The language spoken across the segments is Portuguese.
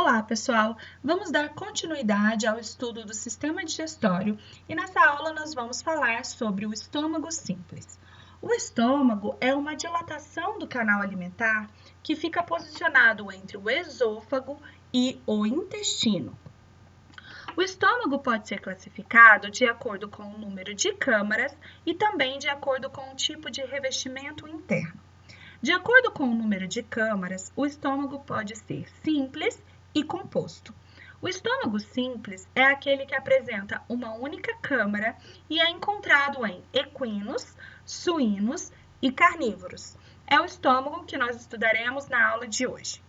Olá, pessoal! Vamos dar continuidade ao estudo do sistema digestório e nessa aula nós vamos falar sobre o estômago simples. O estômago é uma dilatação do canal alimentar que fica posicionado entre o esôfago e o intestino. O estômago pode ser classificado de acordo com o número de câmaras e também de acordo com o tipo de revestimento interno. De acordo com o número de câmaras, o estômago pode ser simples e composto. O estômago simples é aquele que apresenta uma única câmara e é encontrado em equinos, suínos e carnívoros. É o estômago que nós estudaremos na aula de hoje.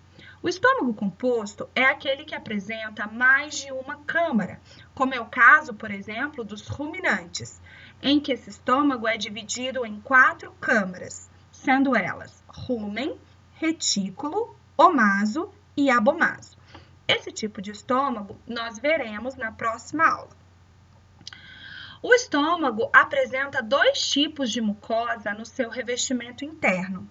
O estômago composto é aquele que apresenta mais de uma câmara, como é o caso, por exemplo, dos ruminantes, em que esse estômago é dividido em 4 câmaras, sendo elas rumen, retículo, omaso e abomaso. Esse tipo de estômago nós veremos na próxima aula. O estômago apresenta 2 tipos de mucosa no seu revestimento interno.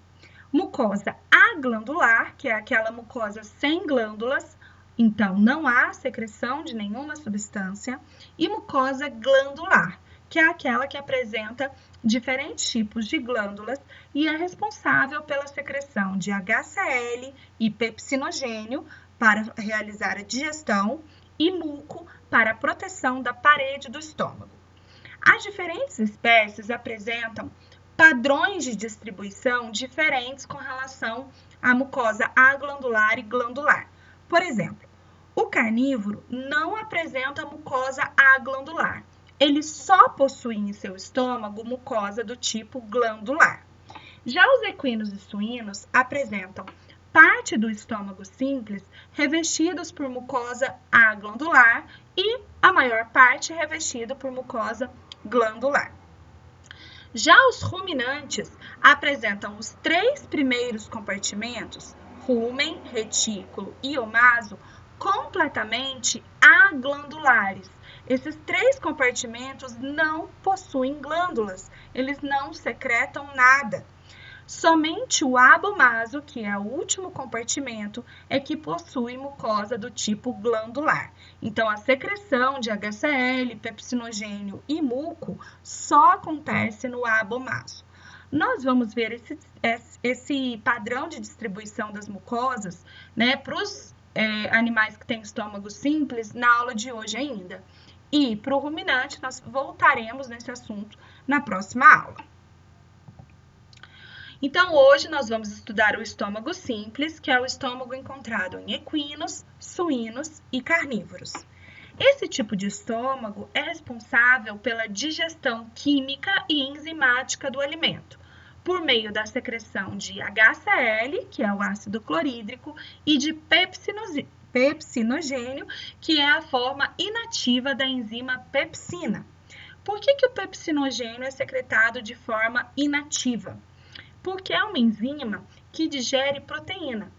Mucosa aglandular, que é aquela mucosa sem glândulas, então não há secreção de nenhuma substância, e mucosa glandular, que é aquela que apresenta diferentes tipos de glândulas e é responsável pela secreção de HCl e pepsinogênio para realizar a digestão e muco para a proteção da parede do estômago. As diferentes espécies apresentam padrões de distribuição diferentes com relação à mucosa aglandular e glandular. Por exemplo, o carnívoro não apresenta mucosa aglandular. Ele só possui em seu estômago mucosa do tipo glandular. Já os equinos e suínos apresentam parte do estômago simples revestidos por mucosa aglandular e a maior parte revestida por mucosa glandular. Já os ruminantes apresentam os 3 primeiros compartimentos, rumen, retículo e omaso, completamente aglandulares. Esses 3 compartimentos não possuem glândulas, eles não secretam nada. Somente o abomaso, que é o último compartimento, é que possui mucosa do tipo glandular. Então, a secreção de HCl, pepsinogênio e muco só acontece no abomaso. Nós vamos ver esse padrão de distribuição das mucosas, né, para os animais que têm estômago simples na aula de hoje ainda. E para o ruminante, nós voltaremos nesse assunto na próxima aula. Então, hoje nós vamos estudar o estômago simples, que é o estômago encontrado em equinos, suínos e carnívoros. Esse tipo de estômago é responsável pela digestão química e enzimática do alimento, por meio da secreção de HCl, que é o ácido clorídrico, e de pepsinogênio, que é a forma inativa da enzima pepsina. Por que o pepsinogênio é secretado de forma inativa? Porque é uma enzima que digere proteína.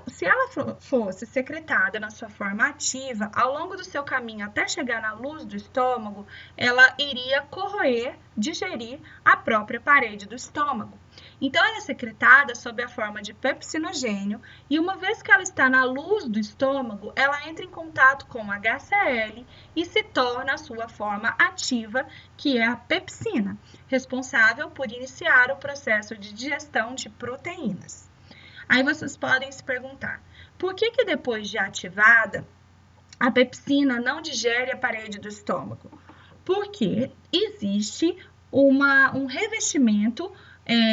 Se ela fosse secretada na sua forma ativa, ao longo do seu caminho até chegar na luz do estômago, ela iria corroer, digerir a própria parede do estômago. Então, ela é secretada sob a forma de pepsinogênio e uma vez que ela está na luz do estômago, ela entra em contato com HCl e se torna a sua forma ativa, que é a pepsina, responsável por iniciar o processo de digestão de proteínas. Aí vocês podem se perguntar, por que depois de ativada, a pepsina não digere a parede do estômago? Porque existe um revestimento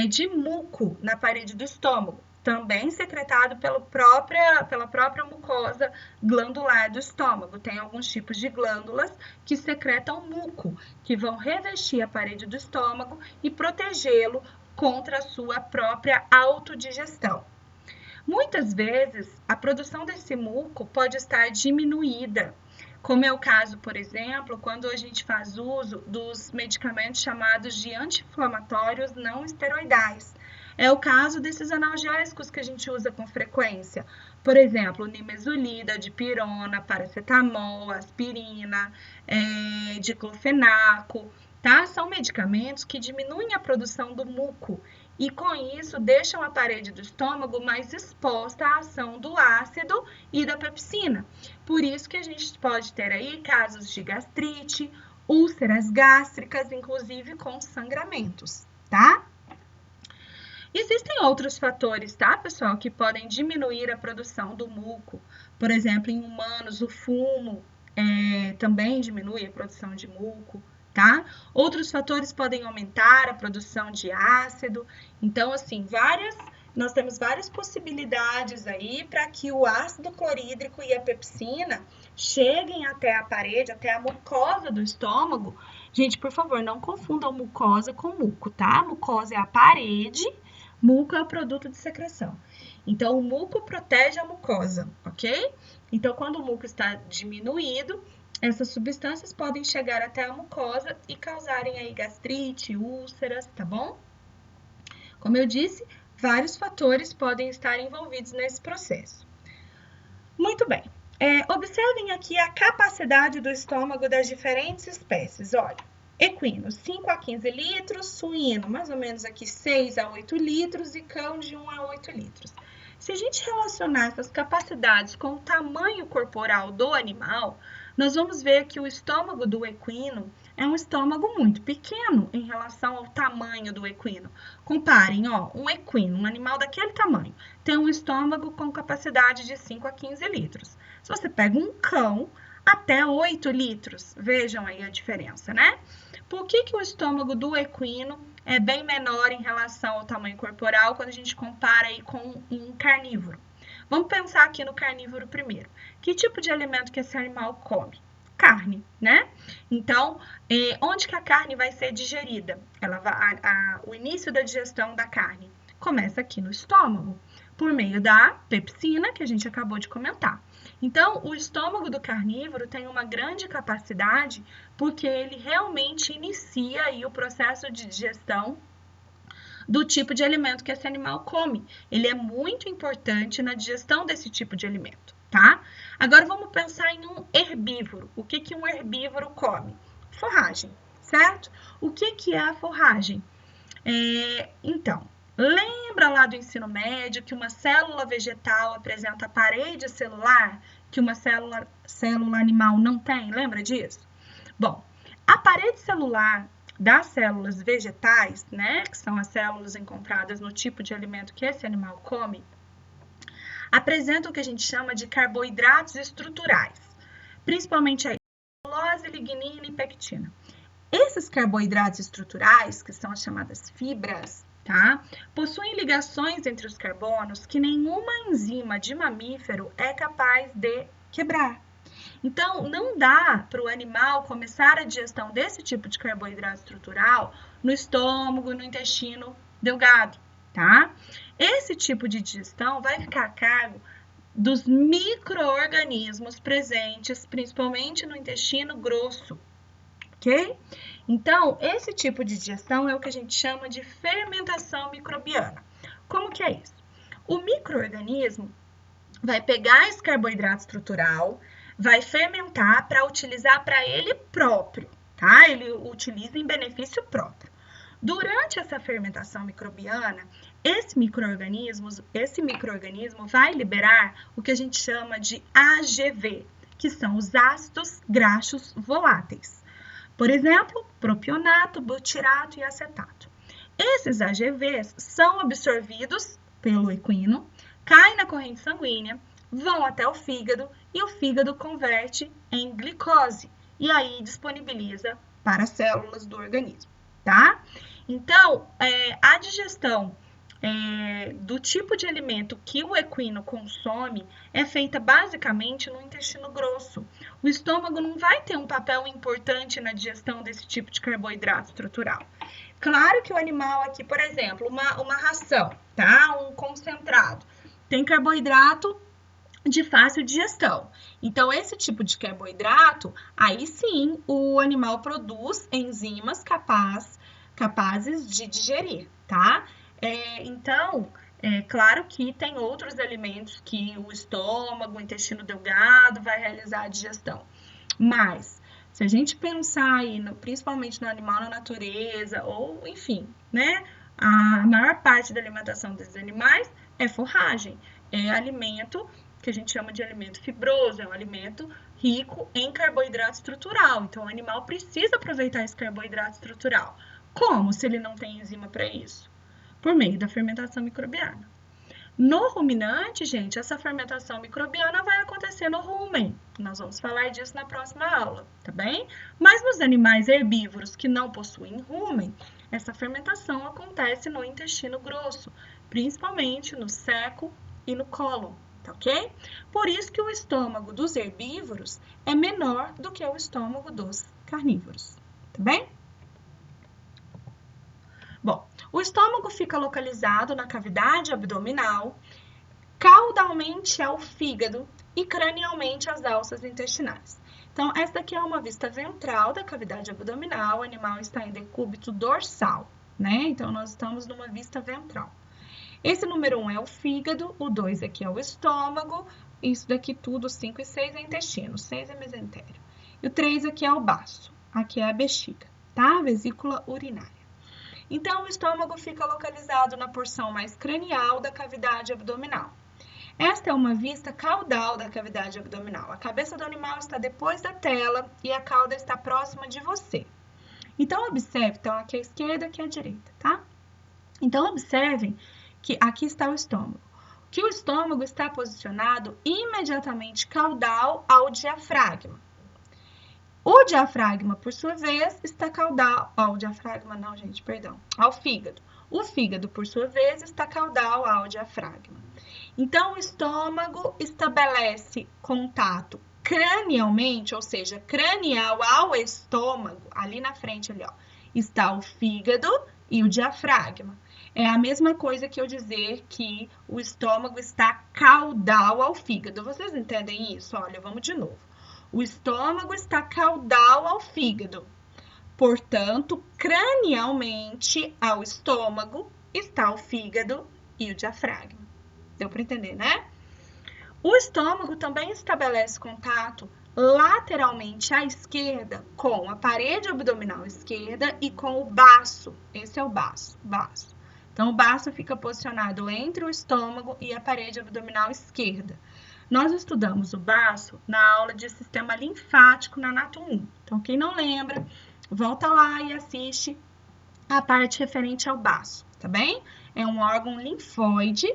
de muco na parede do estômago, também secretado pela própria mucosa glandular do estômago. Tem alguns tipos de glândulas que secretam muco, que vão revestir a parede do estômago e protegê-lo contra a sua própria autodigestão. Muitas vezes, a produção desse muco pode estar diminuída, como é o caso, por exemplo, quando a gente faz uso dos medicamentos chamados de anti-inflamatórios não esteroidais. É o caso desses analgésicos que a gente usa com frequência. Por exemplo, nimesulida, dipirona, paracetamol, aspirina, diclofenaco, tá? São medicamentos que diminuem a produção do muco e, com isso, deixam a parede do estômago mais exposta à ação do ácido e da pepsina. Por isso que a gente pode ter aí casos de gastrite, úlceras gástricas, inclusive com sangramentos, tá? Existem outros fatores, tá, pessoal, que podem diminuir a produção do muco. Por exemplo, em humanos, o fumo também diminui a produção de muco, tá? Outros fatores podem aumentar a produção de ácido. Então, assim, nós temos várias possibilidades aí para que o ácido clorídrico e a pepsina cheguem até a parede, até a mucosa do estômago. Gente, por favor, não confundam mucosa com muco, tá? Mucosa é a parede, muco é o produto de secreção. Então, o muco protege a mucosa, ok? Então, quando o muco está diminuído, essas substâncias podem chegar até a mucosa e causarem aí gastrite, úlceras, tá bom? Como eu disse, vários fatores podem estar envolvidos nesse processo. Muito bem. Observem aqui a capacidade do estômago das diferentes espécies. Olha, equino, 5 a 15 litros, suíno, mais ou menos aqui 6 a 8 litros e cão de 1 a 8 litros. Se a gente relacionar essas capacidades com o tamanho corporal do animal, nós vamos ver que o estômago do equino é um estômago muito pequeno em relação ao tamanho do equino. Comparem, ó, um equino, um animal daquele tamanho, tem um estômago com capacidade de 5 a 15 litros. Se você pega um cão, até 8 litros, vejam aí a diferença, né? Por que o estômago do equino é bem menor em relação ao tamanho corporal quando a gente compara aí com um carnívoro? Vamos pensar aqui no carnívoro primeiro. Que tipo de alimento que esse animal come? Carne, né? Então, onde que a carne vai ser digerida? O início da digestão da carne começa aqui no estômago, por meio da pepsina, que a gente acabou de comentar. Então, o estômago do carnívoro tem uma grande capacidade porque ele realmente inicia aí o processo de digestão do tipo de alimento que esse animal come. Ele é muito importante na digestão desse tipo de alimento, tá? Agora vamos pensar em um herbívoro. O que um herbívoro come? Forragem, certo? O que é a forragem? Então, lembra lá do ensino médio que uma célula vegetal apresenta a parede celular que uma célula animal não tem? Lembra disso? Bom, a parede celular das células vegetais, né, que são as células encontradas no tipo de alimento que esse animal come, apresentam o que a gente chama de carboidratos estruturais, principalmente a celulose, lignina e pectina. Esses carboidratos estruturais, que são as chamadas fibras, tá, possuem ligações entre os carbonos que nenhuma enzima de mamífero é capaz de quebrar. Então, não dá para o animal começar a digestão desse tipo de carboidrato estrutural no estômago, no intestino delgado, tá? Esse tipo de digestão vai ficar a cargo dos micro-organismos presentes, principalmente no intestino grosso, ok? Então, esse tipo de digestão é o que a gente chama de fermentação microbiana. Como que é isso? O micro-organismo vai pegar esse carboidrato estrutural, vai fermentar para utilizar para ele próprio, tá? Ele utiliza em benefício próprio. Durante essa fermentação microbiana, esse micro-organismo vai liberar o que a gente chama de AGV, que são os ácidos graxos voláteis. Por exemplo, propionato, butirato e acetato. Esses AGVs são absorvidos pelo equino, caem na corrente sanguínea, vão até o fígado e o fígado converte em glicose e aí disponibiliza para as células do organismo, tá? Então, a digestão do tipo de alimento que o equino consome é feita basicamente no intestino grosso. O estômago não vai ter um papel importante na digestão desse tipo de carboidrato estrutural. Claro que o animal aqui, por exemplo, uma ração, tá? Um concentrado, tem carboidrato de fácil digestão. Então, esse tipo de carboidrato, aí sim, o animal produz enzimas capazes de digerir, tá? Então, claro que tem outros alimentos que o estômago, o intestino delgado vai realizar a digestão. Mas, se a gente pensar aí, principalmente no animal na natureza, ou enfim, né? A maior parte da alimentação desses animais é forragem, é alimento que a gente chama de alimento fibroso, é um alimento rico em carboidrato estrutural. Então, o animal precisa aproveitar esse carboidrato estrutural. Como se ele não tem enzima para isso? Por meio da fermentação microbiana. No ruminante, gente, essa fermentação microbiana vai acontecer no rumen. Nós vamos falar disso na próxima aula, tá bem? Mas nos animais herbívoros que não possuem rumen, essa fermentação acontece no intestino grosso, principalmente no seco e no cólon, tá ok? Por isso que o estômago dos herbívoros é menor do que o estômago dos carnívoros, tá bem? Bom, o estômago fica localizado na cavidade abdominal, caudalmente ao fígado e cranialmente às alças intestinais. Então, essa daqui é uma vista ventral da cavidade abdominal, o animal está em decúbito dorsal, né? Então, nós estamos numa vista ventral. Esse número 1 é o fígado, o 2 aqui é o estômago, isso daqui tudo, 5 e 6 é intestino, 6 é mesentério. E o 3 aqui é o baço, aqui é a bexiga, tá? A vesícula urinária. Então, o estômago fica localizado na porção mais cranial da cavidade abdominal. Esta é uma vista caudal da cavidade abdominal. A cabeça do animal está depois da tela e a cauda está próxima de você. Então, observe, então, aqui à esquerda, aqui à direita, tá? Então, observem que aqui está o estômago. Que o estômago está posicionado imediatamente caudal ao diafragma. O diafragma, por sua vez, está caudal ao ao fígado. O fígado, por sua vez, está caudal ao diafragma. Então, o estômago estabelece contato cranialmente, ou seja, cranial ao estômago, ali na frente, ali, ó, está o fígado e o diafragma. É a mesma coisa que eu dizer que o estômago está caudal ao fígado. Vocês entendem isso? Olha, vamos de novo. O estômago está caudal ao fígado. Portanto, cranialmente ao estômago está o fígado e o diafragma. Deu para entender, né? O estômago também estabelece contato lateralmente à esquerda com a parede abdominal esquerda e com o baço. Esse é o baço. Então, o baço fica posicionado entre o estômago e a parede abdominal esquerda. Nós estudamos o baço na aula de sistema linfático na Nato 1. Então, quem não lembra, volta lá e assiste a parte referente ao baço, tá bem? É um órgão linfóide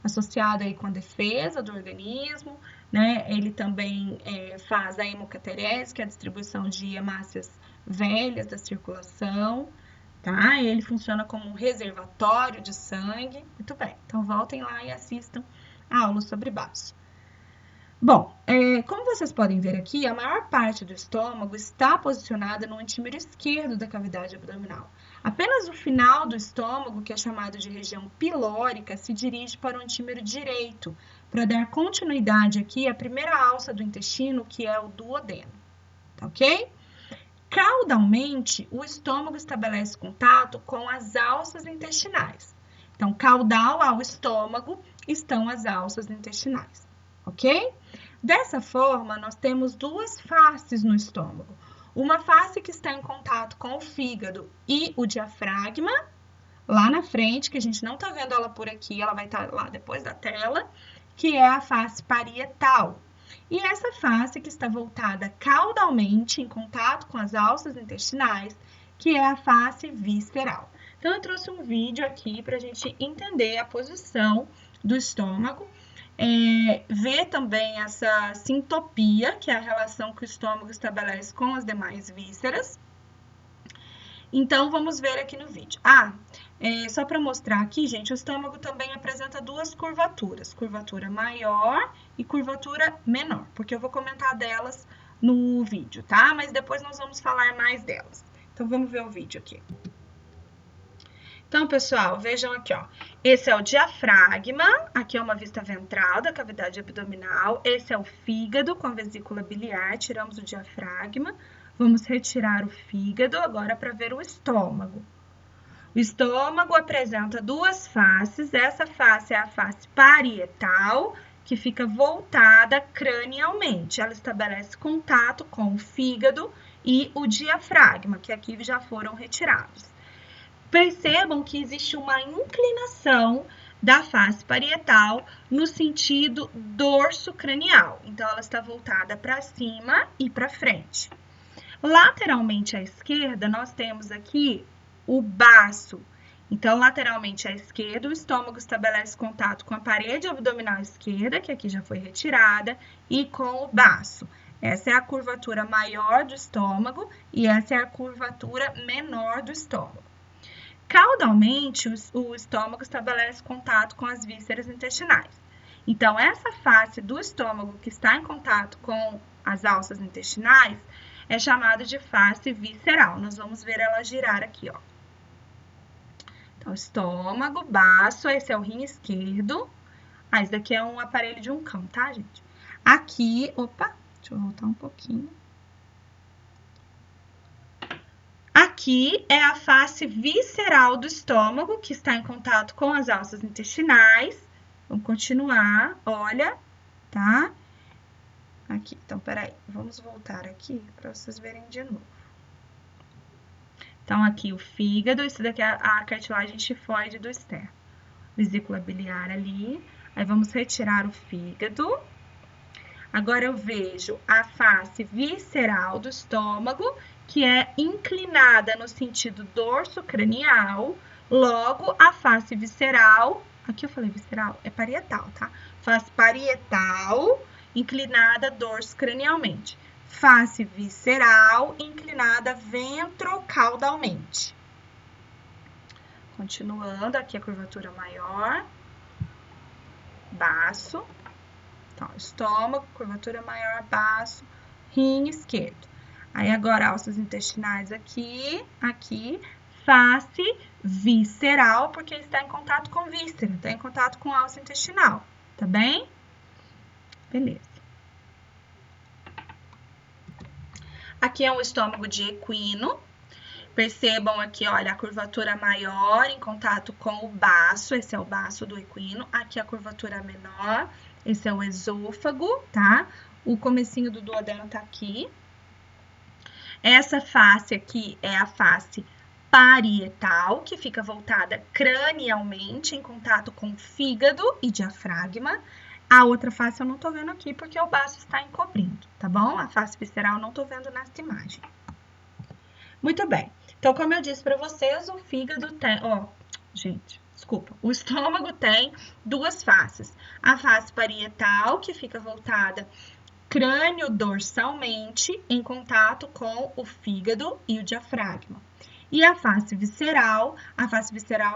associado aí com a defesa do organismo, né? Ele também faz a hemocaterese, que é a distribuição de hemácias velhas da circulação, tá? Ele funciona como um reservatório de sangue. Muito bem, então voltem lá e assistam a aula sobre baço. Bom, como vocês podem ver aqui, a maior parte do estômago está posicionada no antímero esquerdo da cavidade abdominal. Apenas o final do estômago, que é chamado de região pilórica, se dirige para o antímero direito, para dar continuidade aqui à primeira alça do intestino, que é o duodeno, tá ok? Caudalmente, o estômago estabelece contato com as alças intestinais. Então, caudal ao estômago estão as alças intestinais, ok? Dessa forma, nós temos duas faces no estômago. Uma face que está em contato com o fígado e o diafragma, lá na frente, que a gente não está vendo ela por aqui, ela vai estar lá depois da tela, que é a face parietal. E essa face que está voltada caudalmente em contato com as alças intestinais, que é a face visceral. Então, eu trouxe um vídeo aqui para a gente entender a posição do estômago. Ver também essa sintopia, que é a relação que o estômago estabelece com as demais vísceras. Então, vamos ver aqui no vídeo. Só para mostrar aqui, gente, o estômago também apresenta duas curvaturas. Curvatura maior e curvatura menor, porque eu vou comentar delas no vídeo, tá? Mas depois nós vamos falar mais delas. Então, vamos ver o vídeo aqui. Então, pessoal, vejam aqui, ó. Esse é o diafragma, aqui é uma vista ventral da cavidade abdominal. Esse é o fígado com a vesícula biliar, tiramos o diafragma. Vamos retirar o fígado agora para ver o estômago. O estômago apresenta duas faces. Essa face é a face parietal, que fica voltada cranialmente. Ela estabelece contato com o fígado e o diafragma, que aqui já foram retirados. Percebam que existe uma inclinação da face parietal no sentido dorso-cranial. Então, ela está voltada para cima e para frente. Lateralmente à esquerda, nós temos aqui o baço. Então, lateralmente à esquerda, o estômago estabelece contato com a parede abdominal esquerda, que aqui já foi retirada, e com o baço. Essa é a curvatura maior do estômago e essa é a curvatura menor do estômago. Caudalmente, o estômago estabelece contato com as vísceras intestinais. Então, essa face do estômago que está em contato com as alças intestinais é chamada de face visceral. Nós vamos ver ela girar aqui, ó. Então, estômago, baço, esse é o rim esquerdo. Ah, esse daqui é um aparelho de um cão, tá, gente? Aqui, opa, deixa eu voltar um pouquinho. Aqui é a face visceral do estômago, que está em contato com as alças intestinais. Vamos continuar, olha, tá? Aqui, então, peraí, vamos voltar aqui para vocês verem de novo. Então, aqui o fígado, isso daqui é a cartilagem tifoide do externo. Vesícula biliar ali, aí vamos retirar o fígado. Agora, eu vejo a face visceral do estômago, que é inclinada no sentido dorso-cranial, logo a face visceral, aqui eu falei visceral, é parietal, tá? Face parietal, inclinada dorso-cranialmente. Face visceral, inclinada ventrocaudalmente. Continuando, aqui a curvatura maior, baço, então, estômago, curvatura maior, baço, rim esquerdo. Aí, agora, alças intestinais aqui, face visceral, porque está em contato com víscera, está em contato com alça intestinal, tá bem? Beleza. Aqui é um estômago de equino. Percebam aqui, olha, a curvatura maior em contato com o baço, esse é o baço do equino. Aqui a curvatura menor, esse é o esôfago, tá? O comecinho do duodeno tá aqui. Essa face aqui é a face parietal, que fica voltada cranialmente, em contato com fígado e diafragma. A outra face eu não tô vendo aqui, porque o baço está encobrindo, tá bom? A face visceral eu não tô vendo nessa imagem. Muito bem. Então, como eu disse para vocês, o fígado tem... o estômago tem duas faces. A face parietal, que fica voltada crânio-dorsalmente, em contato com o fígado e o diafragma. E a face visceral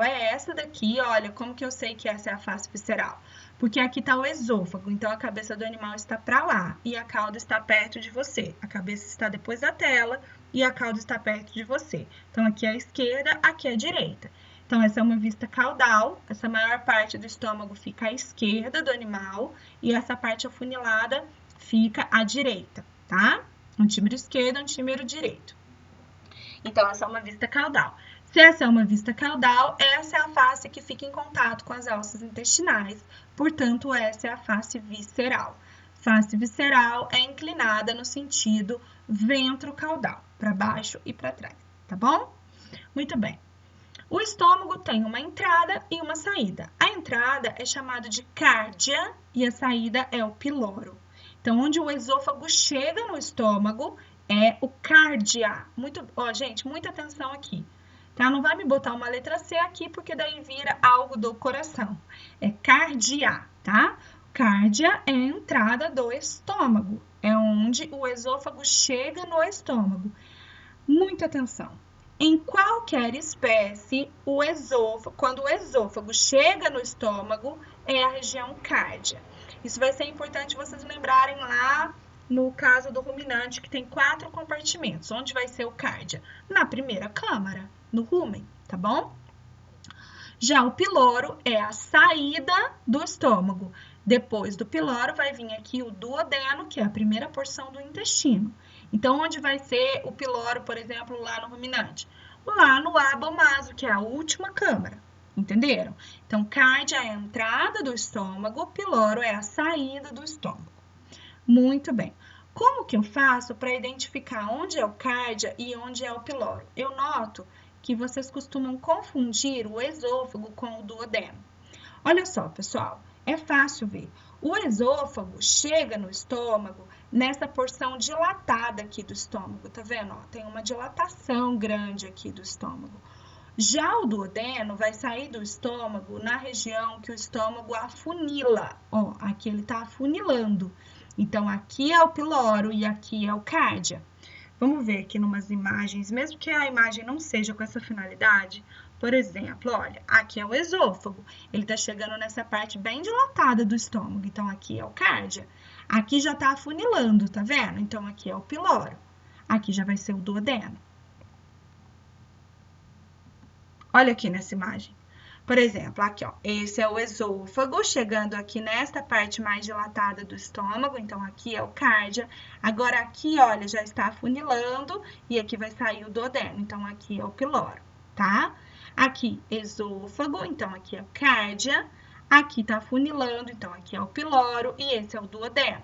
é essa daqui, olha, como que eu sei que essa é a face visceral? Porque aqui está o esôfago, então a cabeça do animal está para lá e a cauda está perto de você. A cabeça está depois da tela e a cauda está perto de você. Então, aqui é a esquerda, aqui é a direita. Então, essa é uma vista caudal, essa maior parte do estômago fica à esquerda do animal e essa parte afunilada fica à direita, tá? Antímero esquerdo, antímero direito. Então, essa é uma vista caudal. Se essa é uma vista caudal, essa é a face que fica em contato com as alças intestinais. Portanto, essa é a face visceral. Face visceral é inclinada no sentido ventrocaudal, para baixo e para trás, tá bom? Muito bem. O estômago tem uma entrada e uma saída. A entrada é chamada de cárdia e a saída é o piloro. Então, onde o esôfago chega no estômago é o cárdia. Gente, muita atenção aqui. Tá? Não vai me botar uma letra C aqui, porque daí vira algo do coração. É cardia, tá? Cárdia é a entrada do estômago. É onde o esôfago chega no estômago. Muita atenção. Em qualquer espécie, quando o esôfago chega no estômago, é a região cárdia. Isso vai ser importante vocês lembrarem lá no caso do ruminante, que tem 4 compartimentos. Onde vai ser o cárdia? Na primeira câmara, no rumen, tá bom? Já o piloro é a saída do estômago. Depois do piloro vai vir aqui o duodeno, que é a primeira porção do intestino. Então, onde vai ser o piloro, por exemplo, lá no ruminante? Lá no abomaso, que é a última câmara. Entenderam? Então, cárdia é a entrada do estômago, piloro é a saída do estômago. Muito bem. Como que eu faço para identificar onde é o cárdia e onde é o piloro? Eu noto que vocês costumam confundir o esôfago com o duodeno. Olha só, pessoal, é fácil ver. O esôfago chega no estômago nessa porção dilatada aqui do estômago, tá vendo? Ó, tem uma dilatação grande aqui do estômago. Já o duodeno vai sair do estômago na região que o estômago afunila. Ó, aqui ele tá afunilando. Então, aqui é o piloro e aqui é o cárdia. Vamos ver aqui numas imagens, mesmo que a imagem não seja com essa finalidade. Por exemplo, olha, aqui é o esôfago. Ele tá chegando nessa parte bem dilatada do estômago. Então, aqui é o cárdia. Aqui já tá afunilando, tá vendo? Então, aqui é o piloro. Aqui já vai ser o duodeno. Olha aqui nessa imagem. Por exemplo, aqui, ó, esse é o esôfago, chegando aqui nesta parte mais dilatada do estômago, então aqui é o cárdia. Agora aqui, olha, já está afunilando e aqui vai sair o duodeno, então aqui é o piloro, tá? Aqui, esôfago, então aqui é o cárdia. Aqui tá afunilando, então aqui é o piloro e esse é o duodeno.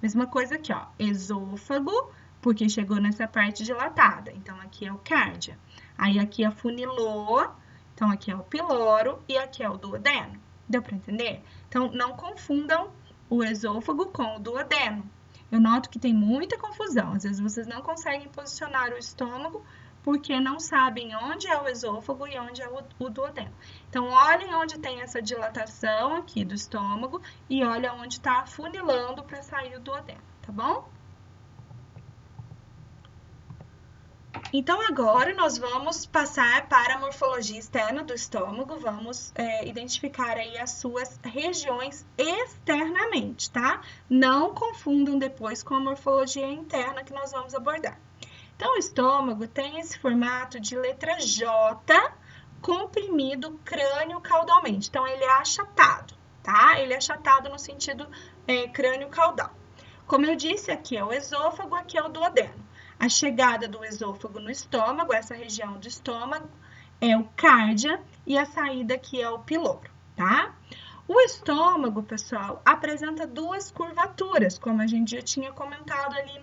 Mesma coisa aqui, ó, esôfago, porque chegou nessa parte dilatada, então aqui é o cárdia. Aí aqui afunilou, então aqui é o piloro e aqui é o duodeno. Deu para entender? Então, não confundam o esôfago com o duodeno. Eu noto que tem muita confusão. Às vezes vocês não conseguem posicionar o estômago porque não sabem onde é o esôfago e onde é o duodeno. Então, olhem onde tem essa dilatação aqui do estômago e olha onde está afunilando para sair o duodeno, tá bom? Então, agora nós vamos passar para a morfologia externa do estômago, vamos identificar aí as suas regiões externamente, tá? Não confundam depois com a morfologia interna que nós vamos abordar. Então, o estômago tem esse formato de letra J, comprimido crânio-caudalmente. Então, ele é achatado, tá? Ele é achatado no sentido crânio-caudal. Como eu disse, aqui é o esôfago, aqui é o duodeno. A chegada do esôfago no estômago, essa região do estômago, é o cárdia e a saída aqui é o piloro, tá? O estômago, pessoal, apresenta duas curvaturas, como a gente já tinha comentado ali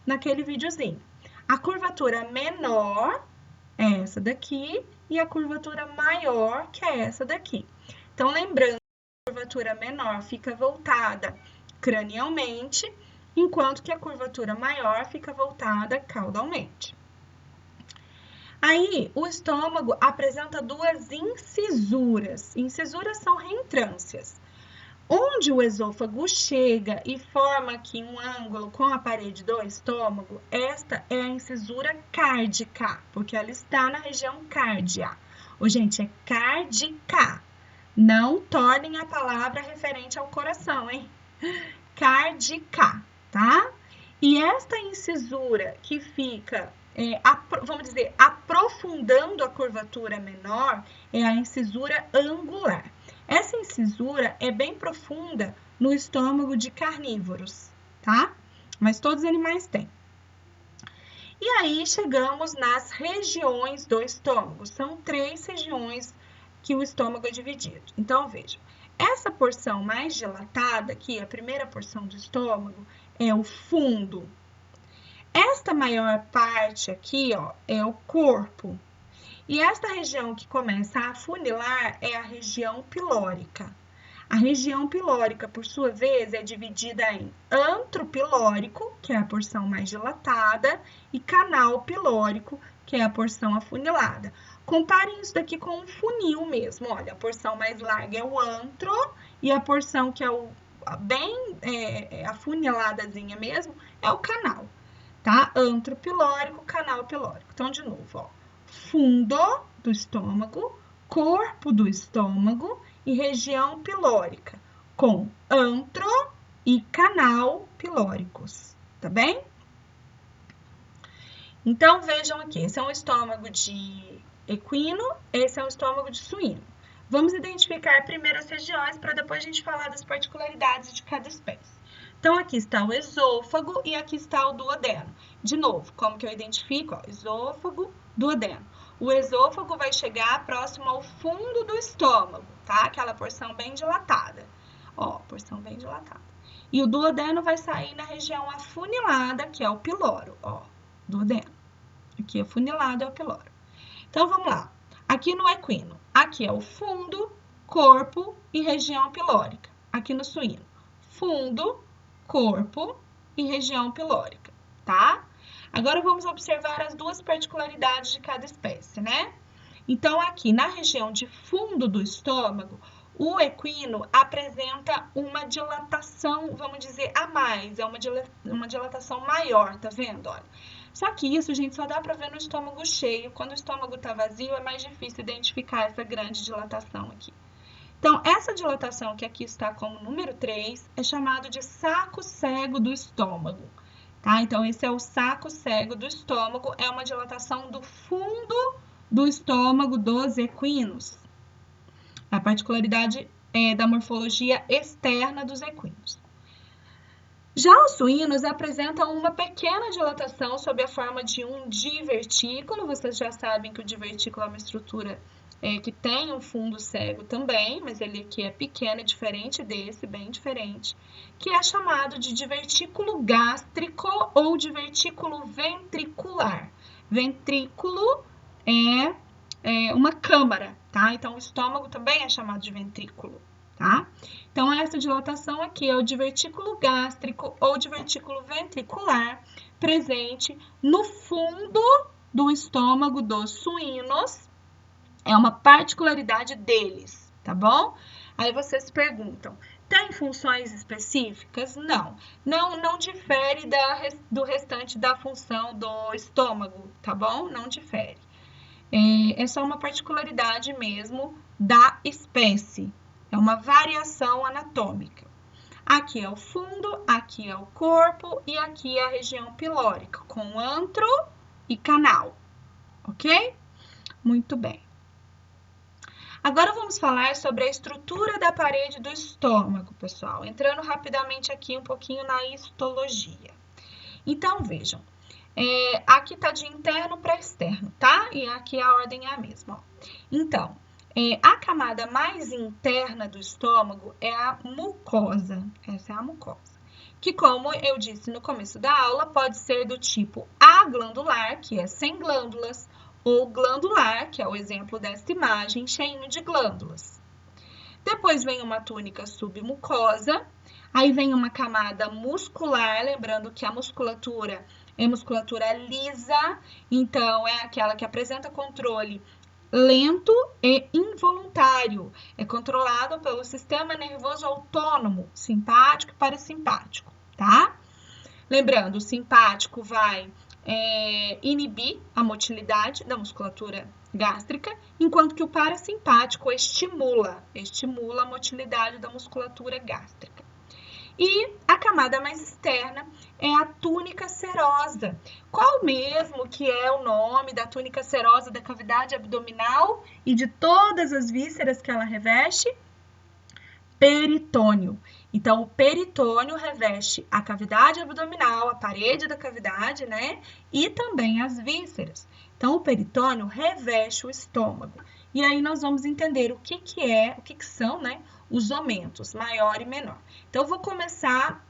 naquele videozinho. A curvatura menor é essa daqui e a curvatura maior, que é essa daqui. Então, lembrando, a curvatura menor fica voltada cranialmente, enquanto que a curvatura maior fica voltada caudalmente. Aí, o estômago apresenta duas incisuras. Incisuras são reentrâncias. Onde o esôfago chega e forma aqui um ângulo com a parede do estômago, esta é a incisura cárdica, porque ela está na região cárdia. Ô, gente, é cárdica. Não tornem a palavra referente ao coração, hein? Cárdica. Tá? E esta incisura que fica, vamos dizer, aprofundando a curvatura menor, é a incisura angular. Essa incisura é bem profunda no estômago de carnívoros, tá? Mas todos os animais têm. E aí chegamos nas regiões do estômago. São 3 regiões que o estômago é dividido. Então, vejam, essa porção mais dilatada aqui, a primeira porção do estômago, é o fundo. Esta maior parte aqui, ó, é o corpo. E esta região que começa a afunilar é a região pilórica. A região pilórica, por sua vez, é dividida em antro pilórico, que é a porção mais dilatada, e canal pilórico, que é a porção afunilada. Comparem isso daqui com um funil mesmo. Olha, a porção mais larga é o antro e a porção que é bem afuniladazinha mesmo, é o canal, tá? Antro pilórico, canal pilórico. Então, de novo, ó, fundo do estômago, corpo do estômago e região pilórica, com antro e canal pilóricos, tá bem? Então, vejam aqui, esse é um estômago de equino, esse é um estômago de suíno. Vamos identificar primeiro as regiões para depois a gente falar das particularidades de cada espécie. Então, aqui está o esôfago e aqui está o duodeno. De novo, como que eu identifico? Ó, esôfago, duodeno. O esôfago vai chegar próximo ao fundo do estômago, tá? Aquela porção bem dilatada. Ó, porção bem dilatada. E o duodeno vai sair na região afunilada, que é o piloro, ó, duodeno. Aqui afunilado é o piloro. Então, vamos lá. Aqui no equino, aqui é o fundo, corpo e região pilórica, aqui no suíno. Fundo, corpo e região pilórica, tá? Agora vamos observar as duas particularidades de cada espécie, né? Então, aqui na região de fundo do estômago, o equino apresenta uma dilatação, vamos dizer, a mais, é uma dilatação maior, tá vendo? Olha. Só que isso, gente, só dá para ver no estômago cheio. Quando o estômago tá vazio, é mais difícil identificar essa grande dilatação aqui. Então, essa dilatação que aqui está como número 3 é chamado de saco cego do estômago, tá? Então, esse é o saco cego do estômago, é uma dilatação do fundo do estômago dos equinos. A particularidade da morfologia externa dos equinos. Já os suínos apresentam uma pequena dilatação sob a forma de um divertículo. Vocês já sabem que o divertículo é uma estrutura que tem um fundo cego também, mas ele aqui é pequeno, é diferente desse, bem diferente, que é chamado de divertículo gástrico ou divertículo ventricular. Ventrículo é uma câmara, tá? Então, o estômago também é chamado de ventrículo, tá? Então, essa dilatação aqui é o divertículo gástrico ou divertículo ventricular, presente no fundo do estômago dos suínos. É uma particularidade deles, tá bom? Aí vocês perguntam, tem funções específicas? Não. Não difere do restante da função do estômago, tá bom? Não difere. É só uma particularidade mesmo da espécie. É uma variação anatômica. Aqui é o fundo, aqui é o corpo e aqui é a região pilórica, com antro e canal, ok? Muito bem. Agora vamos falar sobre a estrutura da parede do estômago, pessoal. Entrando rapidamente aqui um pouquinho na histologia. Então, vejam. Aqui tá de interno para externo, tá? E aqui a ordem é a mesma, ó. Então, a camada mais interna do estômago é a mucosa. Essa é a mucosa. Que, como eu disse no começo da aula, pode ser do tipo aglandular, que é sem glândulas, ou glandular, que é o exemplo desta imagem, cheinho de glândulas. Depois vem uma túnica submucosa, aí vem uma camada muscular, lembrando que a musculatura é musculatura lisa, então é aquela que apresenta controle lento e involuntário. É controlado pelo sistema nervoso autônomo, simpático e parasimpático, tá? Lembrando, o simpático vai inibir a motilidade da musculatura gástrica, enquanto que o parasimpático estimula a motilidade da musculatura gástrica. E a camada mais externa é a túnica serosa. Qual mesmo que é o nome da túnica serosa da cavidade abdominal e de todas as vísceras que ela reveste? Peritônio. Então, o peritônio reveste a cavidade abdominal, a parede da cavidade, né? E também as vísceras. Então, o peritônio reveste o estômago. E aí nós vamos entender o que são, né, os omentos, maior e menor. Então, eu vou começar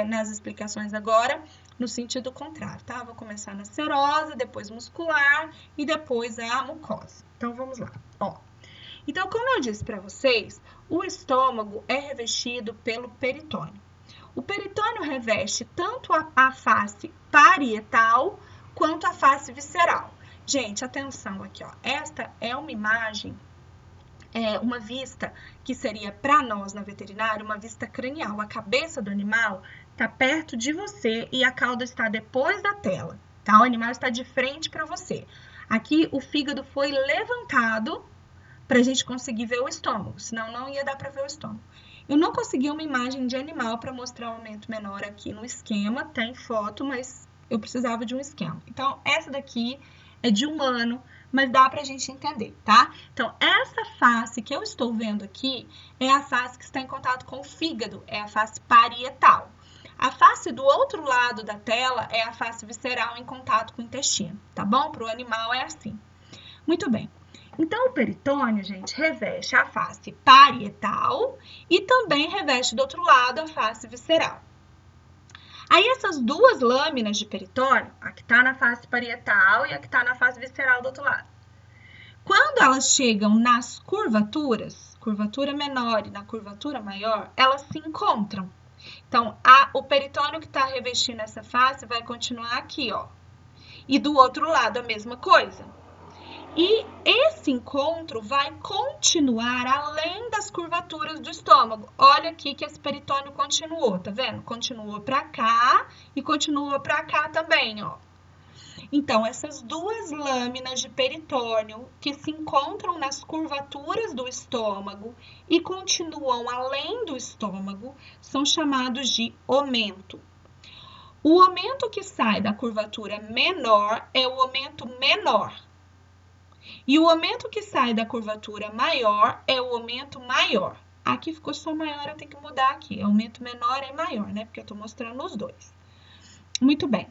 nas explicações agora no sentido contrário, tá? Vou começar na serosa, depois muscular e depois a mucosa. Então, vamos lá. Ó. Então, como eu disse para vocês, o estômago é revestido pelo peritônio. O peritônio reveste tanto a face parietal quanto a face visceral. Gente, atenção aqui, ó. Esta é uma imagem, uma vista que seria para nós na veterinária, uma vista cranial. A cabeça do animal está perto de você e a cauda está depois da tela, tá? O animal está de frente para você. Aqui o fígado foi levantado para a gente conseguir ver o estômago, senão não ia dar para ver o estômago. Eu não consegui uma imagem de animal para mostrar o aumento menor aqui no esquema, tem foto, mas eu precisava de um esquema. Então, essa daqui é de humano, mas dá para a gente entender, tá? Então, essa face que eu estou vendo aqui é a face que está em contato com o fígado, é a face parietal. A face do outro lado da tela é a face visceral em contato com o intestino, tá bom? Para o animal é assim. Muito bem. Então, o peritônio, gente, reveste a face parietal e também reveste do outro lado a face visceral. Aí, essas duas lâminas de peritônio, a que está na face parietal e a que está na face visceral do outro lado, quando elas chegam nas curvaturas, curvatura menor e na curvatura maior, elas se encontram. Então, o peritônio que está revestindo essa face vai continuar aqui, ó. E do outro lado a mesma coisa. E esse encontro vai continuar além das curvaturas do estômago. Olha aqui que esse peritônio continuou, tá vendo? Continuou para cá e continua para cá também, ó. Então, essas duas lâminas de peritônio que se encontram nas curvaturas do estômago e continuam além do estômago são chamados de omento. O omento que sai da curvatura menor é o omento menor. E o omento que sai da curvatura maior é o omento maior. Aqui ficou só maior, eu tenho que mudar aqui. Aumento menor é maior, né? Porque eu estou mostrando os dois. Muito bem.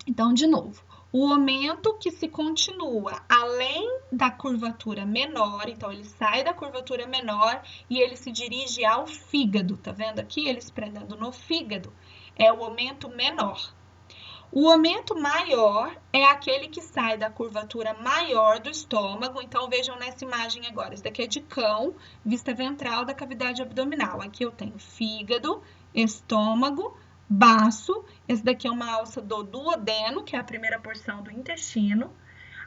Então, de novo. O aumento que se continua além da curvatura menor, então ele sai da curvatura menor e ele se dirige ao fígado, tá vendo aqui? Ele se prendendo no fígado, é o aumento menor. O aumento maior é aquele que sai da curvatura maior do estômago, então vejam nessa imagem agora, isso daqui é de cão, vista ventral da cavidade abdominal. Aqui eu tenho fígado, estômago, baço, esse daqui é uma alça do duodeno, que é a primeira porção do intestino.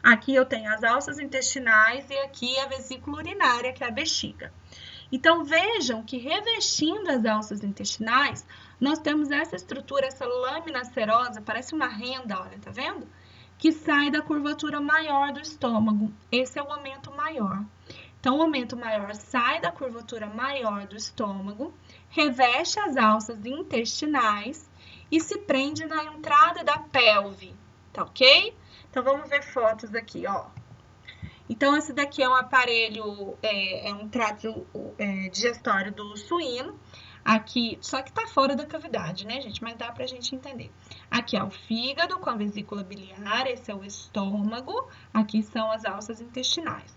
Aqui eu tenho as alças intestinais e aqui a vesícula urinária, que é a bexiga. Então, vejam que revestindo as alças intestinais, nós temos essa estrutura, essa lâmina serosa, parece uma renda, olha, tá vendo? Que sai da curvatura maior do estômago. Esse é o aumento maior. Então, o aumento maior sai da curvatura maior do estômago, reveste as alças intestinais e se prende na entrada da pelve, tá ok? Então, vamos ver fotos aqui, ó. Então, esse daqui é um aparelho, é um trato digestório do suíno. Aqui, só que tá fora da cavidade, né, gente? Mas dá pra gente entender. Aqui é o fígado com a vesícula biliar, esse é o estômago, aqui são as alças intestinais.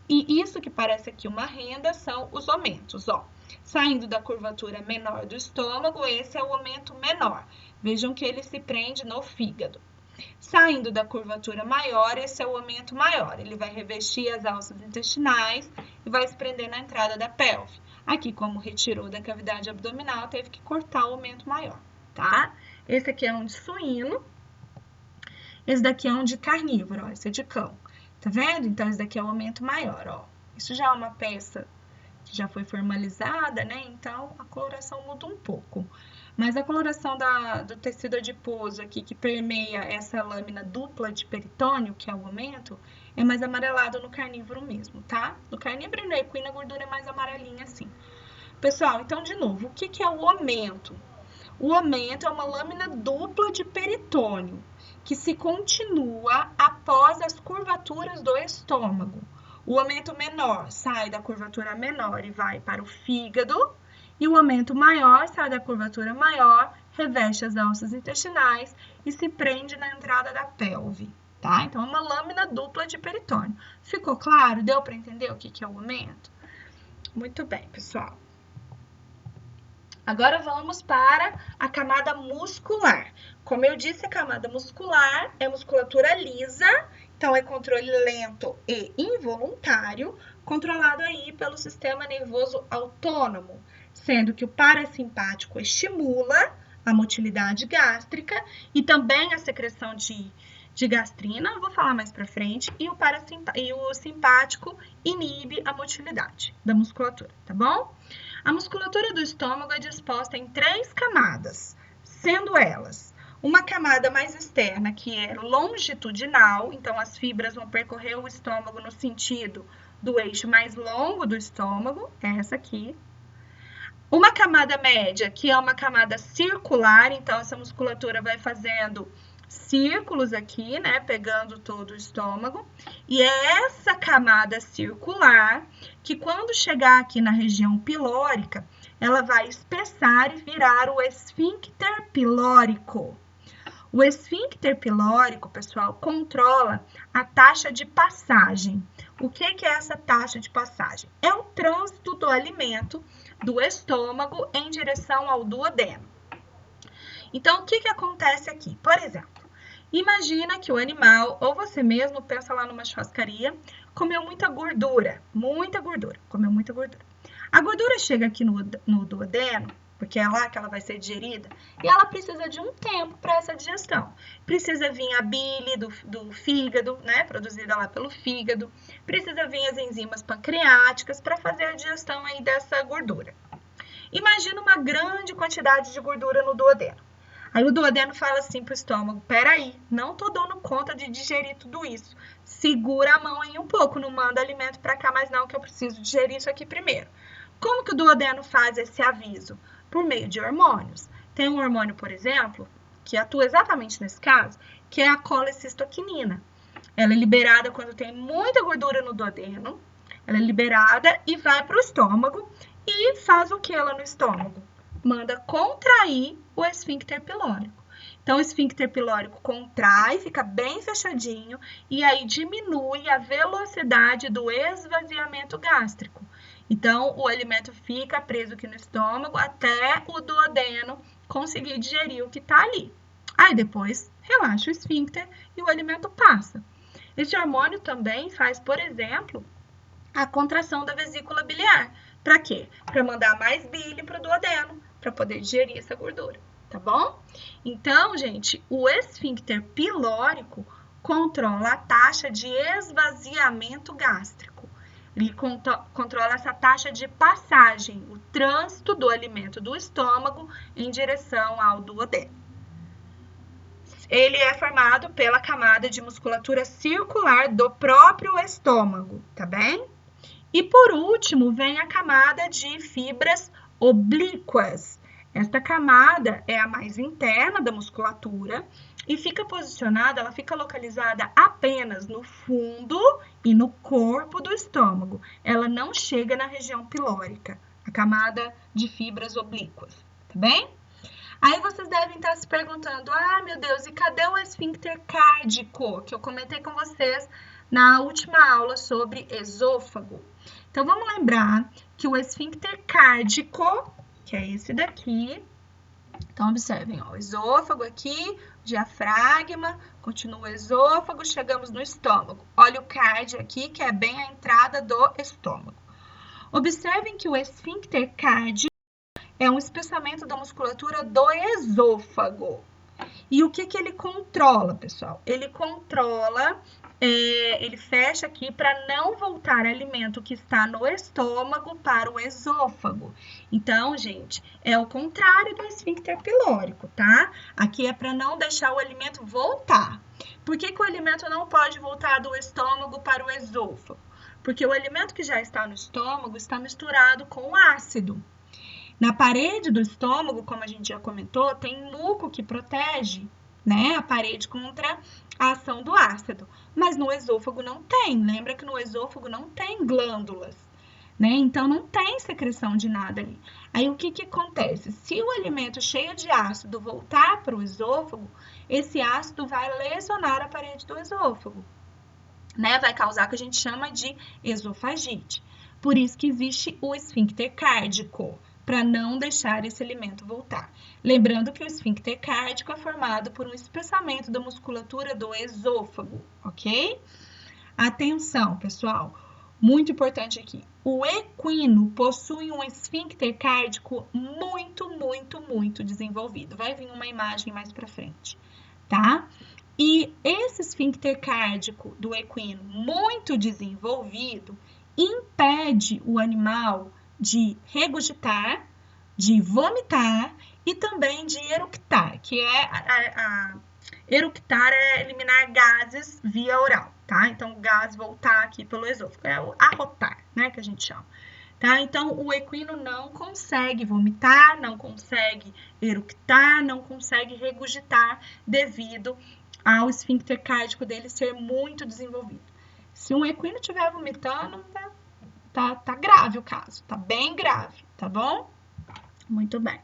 E isso que parece aqui uma renda são os omentos, ó. Saindo da curvatura menor do estômago, esse é o omento menor. Vejam que ele se prende no fígado. Saindo da curvatura maior, esse é o aumento maior. Ele vai revestir as alças intestinais e vai se prender na entrada da pelve. Aqui, como retirou da cavidade abdominal, teve que cortar o aumento maior, tá? Esse aqui é um de suíno. Esse daqui é um de carnívoro, ó. Esse é de cão. Tá vendo? Então, esse daqui é o aumento maior, ó. Isso já é uma peça que já foi formalizada, né? Então, a coloração muda um pouco. Mas a coloração do tecido adiposo aqui, que permeia essa lâmina dupla de peritônio, que é o aumento, é mais amarelado no carnívoro mesmo, tá? No carnívoro e no equino, a gordura é mais amarelinha assim. Pessoal, então, de novo, o que é o aumento? O aumento é uma lâmina dupla de peritônio, que se continua após as curvaturas do estômago. O aumento menor sai da curvatura menor e vai para o fígado, e o aumento maior sai da curvatura maior, reveste as alças intestinais e se prende na entrada da pelve, tá? Então, é uma lâmina dupla de peritônio. Ficou claro? Deu para entender o que é o aumento? Muito bem, pessoal. Agora vamos para a camada muscular. Como eu disse, a camada muscular é musculatura lisa, então é controle lento e involuntário, controlado aí pelo sistema nervoso autônomo, sendo que o parasimpático estimula a motilidade gástrica e também a secreção de gastrina, eu vou falar mais pra frente, e o simpático inibe a motilidade da musculatura, tá bom? A musculatura do estômago é disposta em 3 camadas, sendo elas uma camada mais externa, que é longitudinal, então as fibras vão percorrer o estômago no sentido do eixo mais longo do estômago, é essa aqui. Uma camada média, que é uma camada circular, então essa musculatura vai fazendo círculos aqui, né, pegando todo o estômago. E é essa camada circular que quando chegar aqui na região pilórica, ela vai espessar e virar o esfíncter pilórico. O esfíncter pilórico, pessoal, controla a taxa de passagem. O que é essa taxa de passagem? É o trânsito do alimento do estômago em direção ao duodeno. Então, o que acontece aqui? Por exemplo, imagina que o animal, ou você mesmo, pensa lá numa churrascaria, comeu muita gordura, comeu muita gordura. A gordura chega aqui no duodeno, porque é lá que ela vai ser digerida, e ela precisa de um tempo para essa digestão. Precisa vir a bile do fígado, né, produzida lá pelo fígado, precisa vir as enzimas pancreáticas para fazer a digestão aí dessa gordura. Imagina uma grande quantidade de gordura no duodeno. Aí o duodeno fala assim pro estômago, peraí, não tô dando conta de digerir tudo isso. Segura a mão aí um pouco, não manda alimento para cá mais não, que eu preciso digerir isso aqui primeiro. Como que o duodeno faz esse aviso? Por meio de hormônios. Tem um hormônio, por exemplo, que atua exatamente nesse caso, que é a colecistoquinina. Ela é liberada quando tem muita gordura no duodeno, ela é liberada e vai para o estômago e faz o que ela no estômago? Manda contrair o esfíncter pilórico. Então, o esfíncter pilórico contrai, fica bem fechadinho e aí diminui a velocidade do esvaziamento gástrico. Então, o alimento fica preso aqui no estômago até o duodeno conseguir digerir o que está ali. Aí depois relaxa o esfíncter e o alimento passa. Esse hormônio também faz, por exemplo, a contração da vesícula biliar. Para quê? Para mandar mais bile para o duodeno, para poder digerir essa gordura, tá bom? Então, gente, o esfíncter pilórico controla a taxa de esvaziamento gástrico. Ele controla essa taxa de passagem, o trânsito do alimento do estômago em direção ao duodeno. Ele é formado pela camada de musculatura circular do próprio estômago, tá bem? E por último, vem a camada de fibras oblíquas. Esta camada é a mais interna da musculatura e fica posicionada, ela fica localizada apenas no fundo e no corpo do estômago. Ela não chega na região pilórica, a camada de fibras oblíquas, tá bem? Aí vocês devem estar se perguntando, ah, meu Deus, e cadê o esfíncter cárdico? Que eu comentei com vocês na última aula sobre esôfago. Então, vamos lembrar que o esfíncter cárdico, que é esse daqui, então observem, ó, o esôfago aqui, diafragma, continua o esôfago, chegamos no estômago. Olha o cardio aqui, que é bem a entrada do estômago. Observem que o esfíncter cárdico é um espessamento da musculatura do esôfago. E o que ele controla, pessoal? Ele controla, ele fecha aqui para não voltar alimento que está no estômago para o esôfago. Então, gente, é o contrário do esfíncter pilórico, tá? Aqui é para não deixar o alimento voltar. Por que o alimento não pode voltar do estômago para o esôfago? Porque o alimento que já está no estômago está misturado com ácido. Na parede do estômago, como a gente já comentou, tem um muco que protege, né, a parede contra a ação do ácido. Mas no esôfago não tem. Lembra que no esôfago não tem glândulas, né? Então não tem secreção de nada ali. Aí o que acontece? Se o alimento cheio de ácido voltar para o esôfago, esse ácido vai lesionar a parede do esôfago, né? Vai causar o que a gente chama de esofagite. Por isso que existe o esfíncter cárdico, para não deixar esse alimento voltar. Lembrando que o esfíncter cárdico é formado por um espessamento da musculatura do esôfago, ok? Atenção, pessoal, muito importante aqui. O equino possui um esfíncter cárdico muito desenvolvido. Vai vir uma imagem mais para frente, tá? E esse esfíncter cárdico do equino muito desenvolvido impede o animal de regurgitar, de vomitar e também de eructar, que é eructar é eliminar gases via oral, tá? Então, o gás voltar aqui pelo esôfago, é o arrotar, né, que a gente chama. Tá? Então, o equino não consegue vomitar, não consegue eructar, não consegue regurgitar devido ao esfíncter cárdico dele ser muito desenvolvido. Se um equino estiver vomitando, tá grave o caso, tá bem grave, tá bom? Muito bem.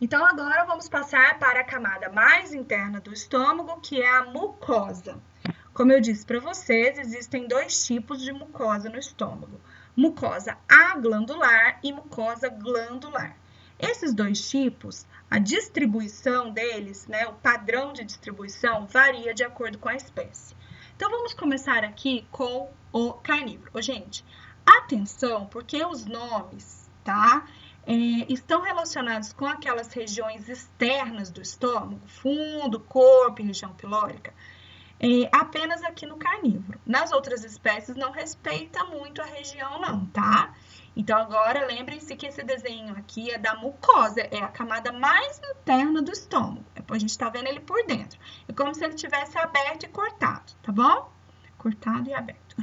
Então, agora vamos passar para a camada mais interna do estômago, que é a mucosa. Como eu disse para vocês, existem dois tipos de mucosa no estômago: mucosa aglandular e mucosa glandular. Esses dois tipos, a distribuição deles, né, o padrão de distribuição varia de acordo com a espécie. Então, vamos começar aqui com o carnívoro. Gente, Atenção, porque os nomes, tá? Estão relacionados com aquelas regiões externas do estômago, fundo, corpo e região pilórica, apenas aqui no carnívoro. Nas outras espécies não respeita muito a região não, tá? Então agora lembrem-se que esse desenho aqui é da mucosa, é a camada mais interna do estômago. Depois a gente tá vendo ele por dentro. É como se ele tivesse aberto e cortado, tá bom? Cortado e aberto.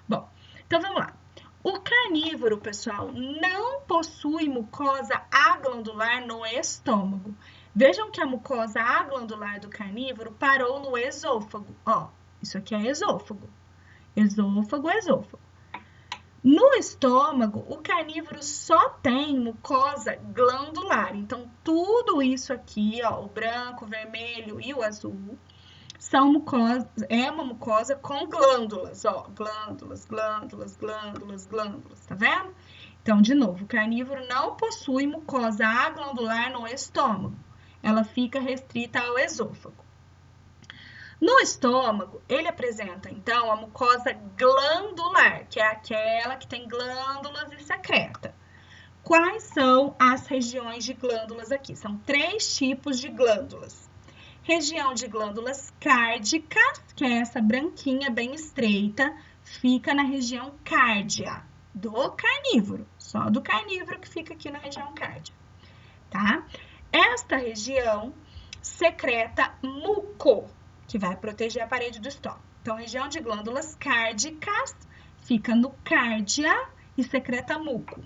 Bom, então vamos lá. O carnívoro, pessoal, não possui mucosa aglandular no estômago. Vejam que a mucosa aglandular do carnívoro parou no esôfago. Ó, isso aqui é esôfago. Esôfago, esôfago. No estômago, o carnívoro só tem mucosa glandular. Então, tudo isso aqui, ó, o branco, o vermelho e o azul, são mucosa, é uma mucosa com glândulas, ó, glândulas, glândulas, glândulas, glândulas, tá vendo? Então, de novo, o carnívoro não possui mucosa aglandular no estômago. Ela fica restrita ao esôfago. No estômago, ele apresenta, então, a mucosa glandular, que é aquela que tem glândulas e secreta. Quais são as regiões de glândulas aqui? São 3 tipos de glândulas. Região de glândulas cárdicas, que é essa branquinha bem estreita, fica na região cárdia do carnívoro, só do carnívoro que fica aqui na região cárdia, tá? Esta região secreta muco, que vai proteger a parede do estômago. Então, região de glândulas cárdicas fica no cárdia e secreta muco.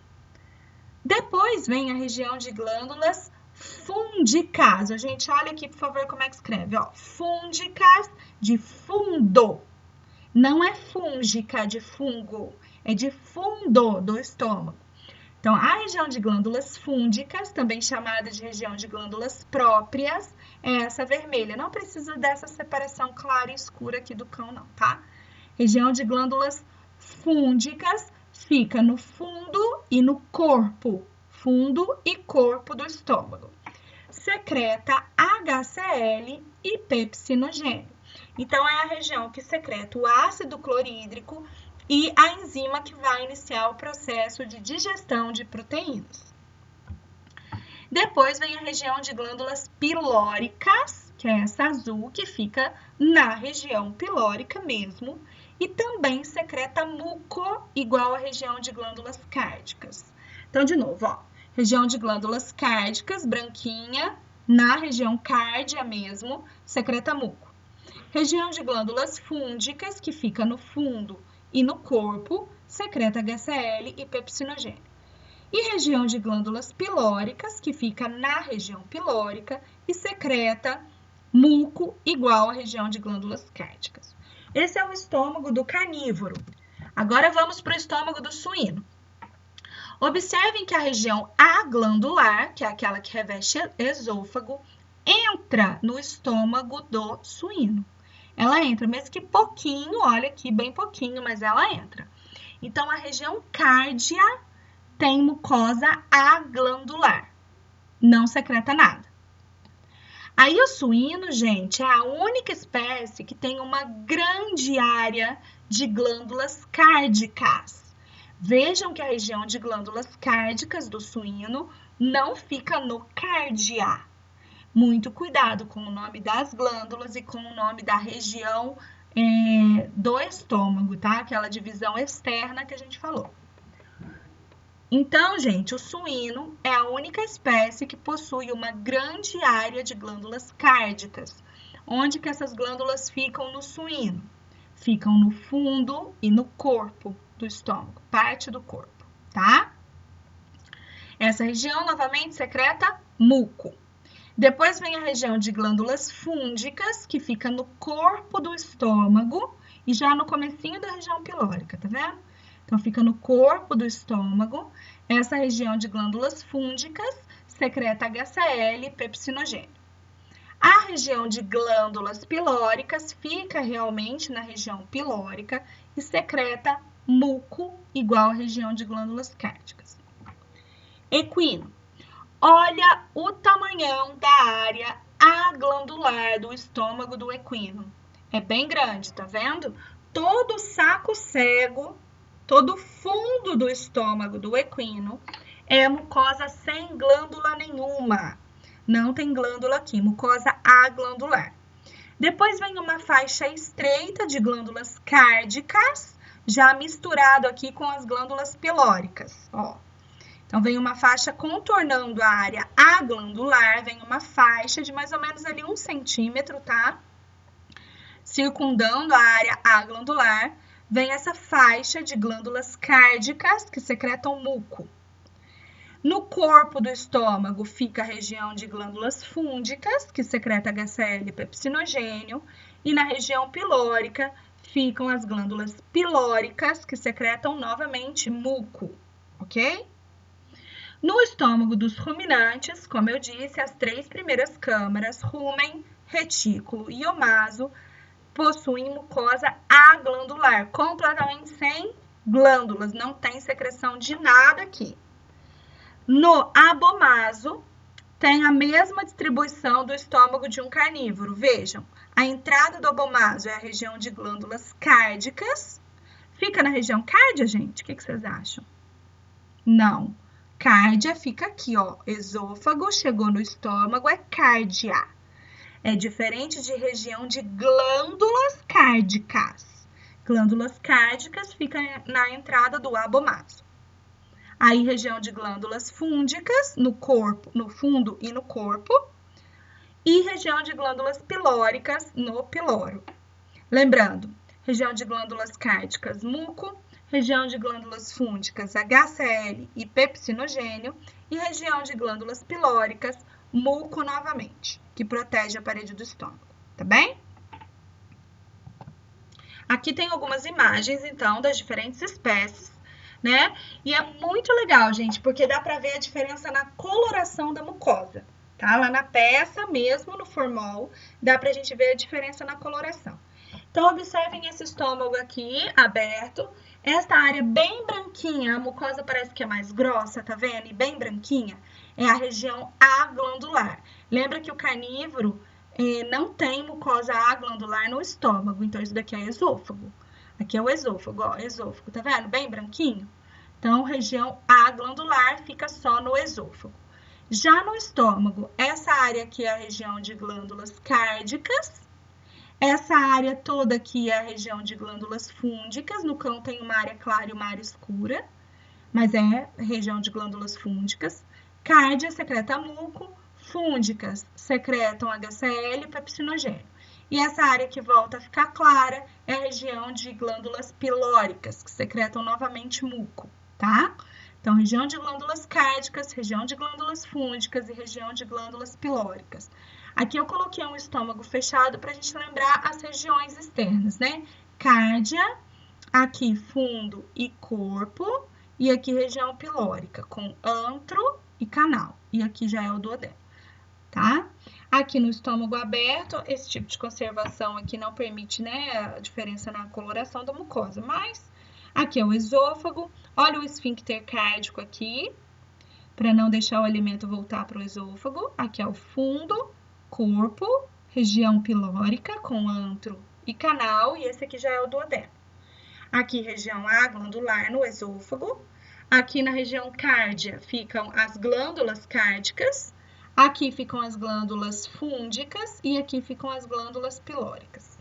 Depois vem a região de glândulas fúndicas. Gente, olha aqui, por favor, como é que escreve, ó. Fúndicas de fundo. Não é fúngica de fungo, é de fundo do estômago. Então, a região de glândulas fúndicas, também chamada de região de glândulas próprias, é essa vermelha. Não precisa dessa separação clara e escura aqui do cão, não, tá? Região de glândulas fúndicas fica no fundo e no corpo. Fundo e corpo do estômago. Secreta HCl e pepsinogênio. Então, é a região que secreta o ácido clorídrico e a enzima que vai iniciar o processo de digestão de proteínas. Depois vem a região de glândulas pilóricas, que é essa azul, que fica na região pilórica mesmo, e também secreta muco, igual a região de glândulas cárdicas. Então, de novo, ó, região de glândulas cárdicas, branquinha, na região cárdia mesmo, secreta muco. Região de glândulas fúndicas, que fica no fundo e no corpo, secreta HCl e pepsinogênio. E região de glândulas pilóricas, que fica na região pilórica e secreta muco, igual à região de glândulas cárdicas. Esse é o estômago do carnívoro. Agora vamos para o estômago do suíno. Observem que a região aglandular, que é aquela que reveste esôfago, entra no estômago do suíno. Ela entra, mesmo que pouquinho, olha aqui, bem pouquinho, mas ela entra. Então, a região cárdia tem mucosa aglandular, não secreta nada. Aí o suíno, gente, é a única espécie que tem uma grande área de glândulas cárdicas. Vejam que a região de glândulas cárdicas do suíno não fica no cárdia. Muito cuidado com o nome das glândulas e com o nome da região do estômago, tá? Aquela divisão externa que a gente falou. Então, gente, o suíno é a única espécie que possui uma grande área de glândulas cárdicas. Onde que essas glândulas ficam no suíno? Ficam no fundo e no corpo do estômago, parte do corpo, tá? Essa região, novamente, secreta muco. Depois vem a região de glândulas fúndicas, que fica no corpo do estômago e já no comecinho da região pilórica, tá vendo? Então, fica no corpo do estômago. Essa região de glândulas fúndicas secreta HCl e pepsinogênio. A região de glândulas pilóricas fica realmente na região pilórica e secreta muco, igual à região de glândulas cárdicas. Equino. Olha o tamanhão da área aglandular do estômago do equino. É bem grande, tá vendo? Todo o saco cego todo o fundo do estômago do equino é mucosa sem glândula nenhuma. Não tem glândula aqui, mucosa aglandular. Depois vem uma faixa estreita de glândulas cárdicas, já misturado aqui com as glândulas pilóricas, ó. Então, vem uma faixa contornando a área aglandular, vem uma faixa de mais ou menos ali 1 centímetro, tá? Circundando a área aglandular, vem essa faixa de glândulas cárdicas que secretam muco. No corpo do estômago fica a região de glândulas fúngicas, que secreta HCl e pepsinogênio, e na região pilórica ficam as glândulas pilóricas, que secretam novamente muco, ok? No estômago dos ruminantes, como eu disse, as 3 primeiras câmaras, rumen, retículo e omaso, possuem mucosa aglandular, completamente sem glândulas, não tem secreção de nada aqui. No abomaso, tem a mesma distribuição do estômago de um carnívoro. Vejam, a entrada do abomaso é a região de glândulas cárdicas. Fica na região cárdia, gente? O que vocês acham? Não. Cárdia fica aqui, ó. Esôfago, chegou no estômago, é cárdia. É diferente de região de glândulas cárdicas. Glândulas cárdicas fica na entrada do abomaso. Aí, região de glândulas fúngicas no corpo, no fundo e no corpo. E região de glândulas pilóricas no piloro. Lembrando, região de glândulas cárdicas, muco. Região de glândulas fúngicas, HCl e pepsinogênio. E região de glândulas pilóricas, muco novamente, que protege a parede do estômago, tá bem? Aqui tem algumas imagens, então, das diferentes espécies, né? E é muito legal, gente, porque dá pra ver a diferença na coloração da mucosa, tá? Lá na peça mesmo, no formol, dá pra gente ver a diferença na coloração. Então, observem esse estômago aqui, aberto. Esta área bem branquinha, a mucosa parece que é mais grossa, tá vendo? E bem branquinha, é a região aglandular. Lembra que o carnívoro não tem mucosa aglandular no estômago, então isso daqui é esôfago. Aqui é o esôfago, ó, esôfago, tá vendo? Bem branquinho. Então, região aglandular fica só no esôfago. Já no estômago, essa área aqui é a região de glândulas cárdicas. Essa área toda aqui é a região de glândulas fúngicas. No cão tem uma área clara e uma área escura, mas é região de glândulas fúngicas. Cárdia secreta muco, fúngicas secretam HCl e pepsinogênio. E essa área que volta a ficar clara é a região de glândulas pilóricas, que secretam novamente muco, tá? Então, região de glândulas cárdicas, região de glândulas fúngicas e região de glândulas pilóricas. Aqui eu coloquei um estômago fechado para a gente lembrar as regiões externas, né? Cárdia, aqui fundo e corpo, e aqui região pilórica, com antro e canal. E aqui já é o duodeno, tá? Aqui no estômago aberto, esse tipo de conservação aqui não permite, né, a diferença na coloração da mucosa, mas aqui é o esôfago, olha o esfíncter cárdico aqui, para não deixar o alimento voltar para o esôfago. Aqui é o fundo, corpo, região pilórica com antro e canal, e esse aqui já é o duodeno. Aqui, região aglandular no esôfago. Aqui na região cárdia ficam as glândulas cárdicas. Aqui ficam as glândulas fúngicas e aqui ficam as glândulas pilóricas.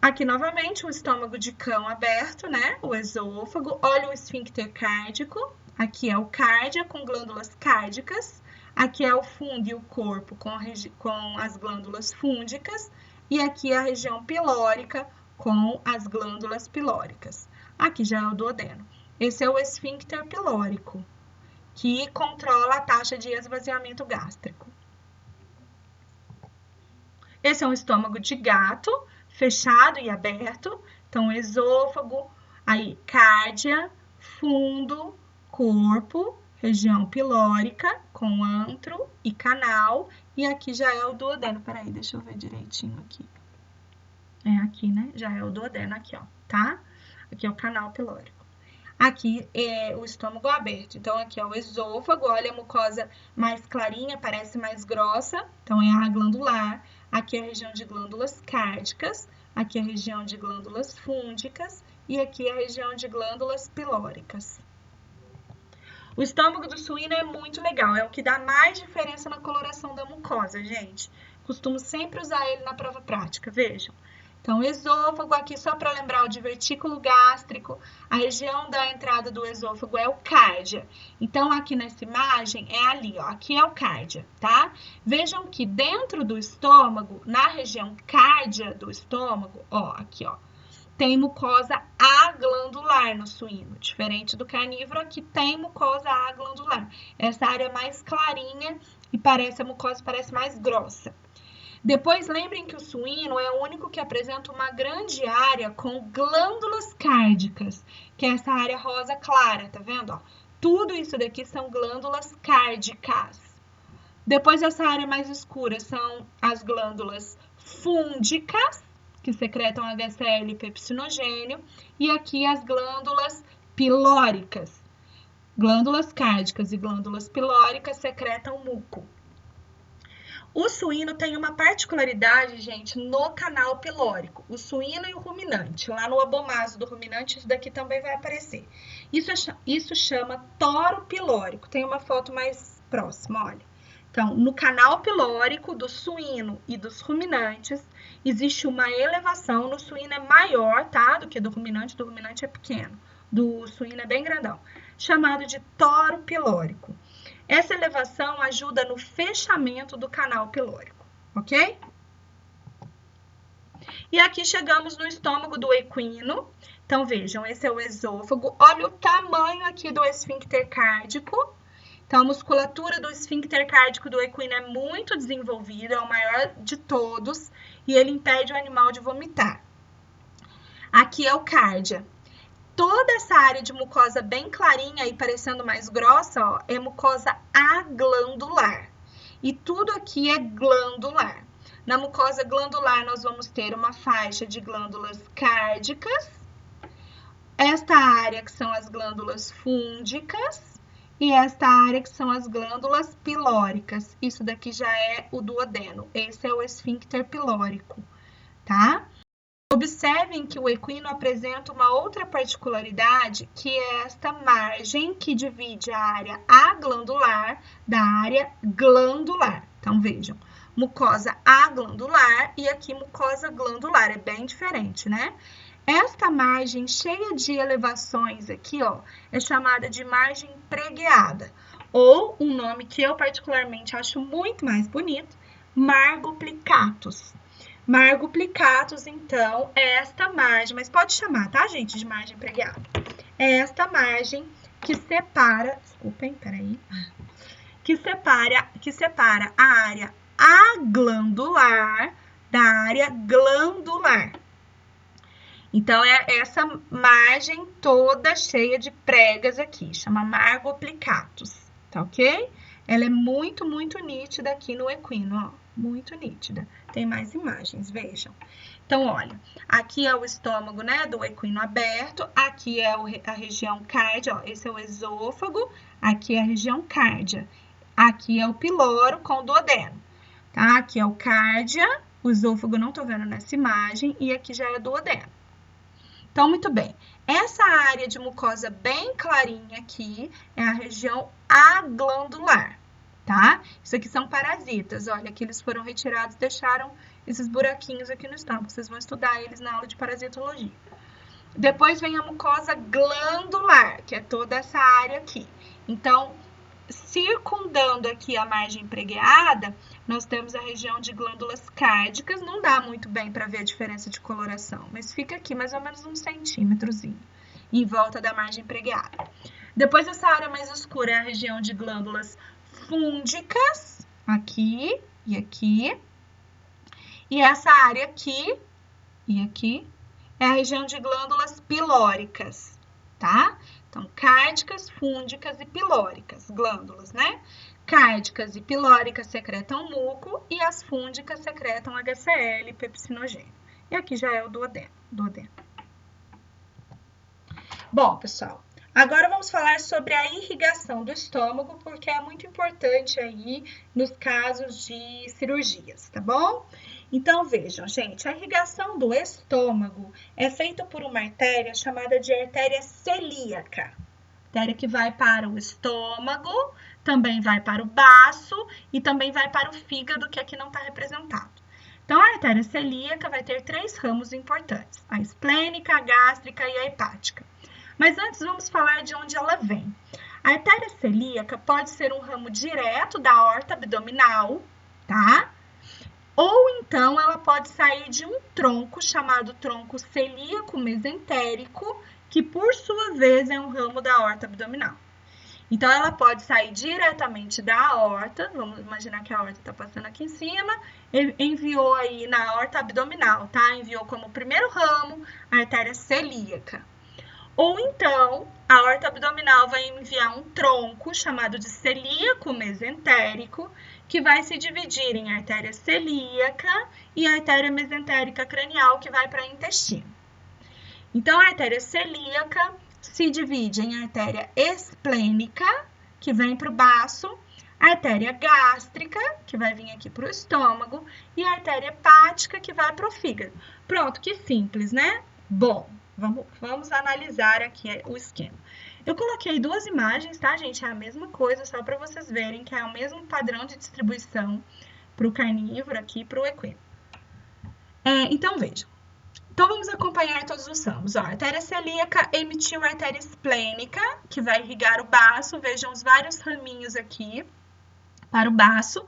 Aqui, novamente, o estômago de cão aberto, né? O esôfago. Olha o esfíncter cárdico. Aqui é o cárdia com glândulas cárdicas. Aqui é o fundo e o corpo com as glândulas fúngicas. E aqui é a região pilórica com as glândulas pilóricas. Aqui já é o duodeno. Esse é o esfíncter pilórico, que controla a taxa de esvaziamento gástrico. Esse é um estômago de gato, fechado e aberto. Então, esôfago, aí cárdia, fundo, corpo, região pilórica, com antro e canal. E aqui já é o duodeno. Peraí, deixa eu ver direitinho aqui. É aqui, né? Já é o duodeno aqui, ó, tá? Aqui é o canal pilórico. Aqui é o estômago aberto. Então, aqui é o esôfago. Olha a mucosa mais clarinha, parece mais grossa. Então, é a glandular. Aqui é a região de glândulas cárdicas. Aqui é a região de glândulas fúngicas. e aqui a região de glândulas pilóricas. O estômago do suíno é muito legal, é o que dá mais diferença na coloração da mucosa, gente. Costumo sempre usar ele na prova prática, vejam. Então, esôfago, aqui só para lembrar o divertículo gástrico, a região da entrada do esôfago é o cárdia. Então, aqui nessa imagem é ali, ó, aqui é o cárdia, tá? Vejam que dentro do estômago, na região cárdia do estômago, ó, aqui, ó, tem mucosa aglandular no suíno, diferente do carnívoro, aqui tem mucosa aglandular. Essa área mais clarinha e a mucosa parece mais grossa. Depois, lembrem que o suíno é o único que apresenta uma grande área com glândulas cárdicas, que é essa área rosa clara, tá vendo? Ó, tudo isso daqui são glândulas cárdicas. Depois, essa área mais escura são as glândulas fúndicas, que secretam HCl e pepsinogênio, e aqui as glândulas pilóricas. Glândulas cárdicas e glândulas pilóricas secretam muco. O suíno tem uma particularidade, gente, no canal pilórico. O suíno e o ruminante. Lá no abomaso do ruminante, isso daqui também vai aparecer. Isso chama toro pilórico. Tem uma foto mais próxima, olha. Então, no canal pilórico do suíno e dos ruminantes, existe uma elevação. No suíno é maior, tá? Do que do ruminante é pequeno. Do suíno é bem grandão. Chamado de toro pilórico. Essa elevação ajuda no fechamento do canal pilórico, ok? E aqui chegamos no estômago do equino. Então, vejam, esse é o esôfago. Olha o tamanho aqui do esfíncter cárdico. Então, a musculatura do esfíncter cárdico do equino é muito desenvolvida, é o maior de todos, e ele impede o animal de vomitar. Aqui é o cárdia. Toda essa área de mucosa bem clarinha e parecendo mais grossa, ó, é mucosa aglandular. E tudo aqui é glandular. Na mucosa glandular, nós vamos ter uma faixa de glândulas cárdicas. Esta área que são as glândulas fúndicas. E esta área que são as glândulas pilóricas. Isso daqui já é o duodeno. Esse é o esfíncter pilórico, tá? Observem que o equino apresenta uma outra particularidade, que é esta margem que divide a área aglandular da área glandular. Então, vejam, mucosa aglandular e aqui mucosa glandular, é bem diferente, né? Esta margem cheia de elevações aqui, ó, é chamada de margem pregueada, ou um nome que eu particularmente acho muito mais bonito, margoplicatus. Margoplicatus, então, é esta margem, mas pode chamar, tá, gente, de margem pregueada. É esta margem que separa, desculpem, peraí, que separa a área aglandular da área glandular. Então, é essa margem toda cheia de pregas aqui, chama margoplicatus, tá ok? Ela é muito, muito nítida aqui no equino, ó. Muito nítida. Tem mais imagens, vejam. Então, olha, aqui é o estômago, né, do equino aberto, aqui é a região cárdia, ó, esse é o esôfago, aqui é a região cárdia, aqui é o piloro com o duodeno, tá? Aqui é o cárdia, o esôfago não tô vendo nessa imagem, e aqui já é o duodeno. Então, muito bem, essa área de mucosa bem clarinha aqui é a região aglandular. Tá? Isso aqui são parasitas, olha, aqui eles foram retirados, deixaram esses buraquinhos aqui no estômago, vocês vão estudar eles na aula de parasitologia. Depois vem a mucosa glandular, que é toda essa área aqui. Então, circundando aqui a margem pregueada, nós temos a região de glândulas cárdicas, não dá muito bem para ver a diferença de coloração, mas fica aqui mais ou menos 1 centímetrozinho, em volta da margem pregueada. Depois essa área mais escura é a região de glândulas fúndicas, aqui e aqui, e essa área aqui e aqui é a região de glândulas pilóricas, tá? Então, cárdicas, fúndicas e pilóricas, glândulas, né? Cárdicas e pilóricas secretam muco e as fúndicas secretam HCl e pepsinogênio. E aqui já é o duodeno. Bom, pessoal, Agora vamos falar sobre a irrigação do estômago, porque é muito importante aí nos casos de cirurgias, tá bom? Então vejam, gente, a irrigação do estômago é feita por uma artéria chamada de artéria celíaca. Artéria que vai para o estômago, também vai para o baço e também vai para o fígado, que aqui não está representado. Então, a artéria celíaca vai ter 3 ramos importantes: a esplênica, a gástrica e a hepática. Mas antes vamos falar de onde ela vem. A artéria celíaca pode ser um ramo direto da aorta abdominal, tá? Ou então ela pode sair de um tronco chamado tronco celíaco mesentérico, que por sua vez é um ramo da aorta abdominal. Então, ela pode sair diretamente da aorta, vamos imaginar que a aorta está passando aqui em cima, enviou aí na aorta abdominal, tá? Enviou como primeiro ramo a artéria celíaca. Ou então, a aorta abdominal vai enviar um tronco chamado de celíaco mesentérico, que vai se dividir em artéria celíaca e artéria mesentérica cranial, que vai para o intestino. Então, a artéria celíaca se divide em artéria esplênica, que vem para o baço, artéria gástrica, que vai vir aqui para o estômago, e a artéria hepática, que vai para o fígado. Pronto, que simples, né? Bom, vamos analisar aqui o esquema. Eu coloquei 2 imagens, tá, gente? É a mesma coisa, só para vocês verem que é o mesmo padrão de distribuição para o carnívoro aqui e para o equino. Então, vejam. Então, vamos acompanhar todos os ramos. Ó, a artéria celíaca emitiu a artéria esplênica, que vai irrigar o baço. Vejam os vários raminhos aqui para o baço.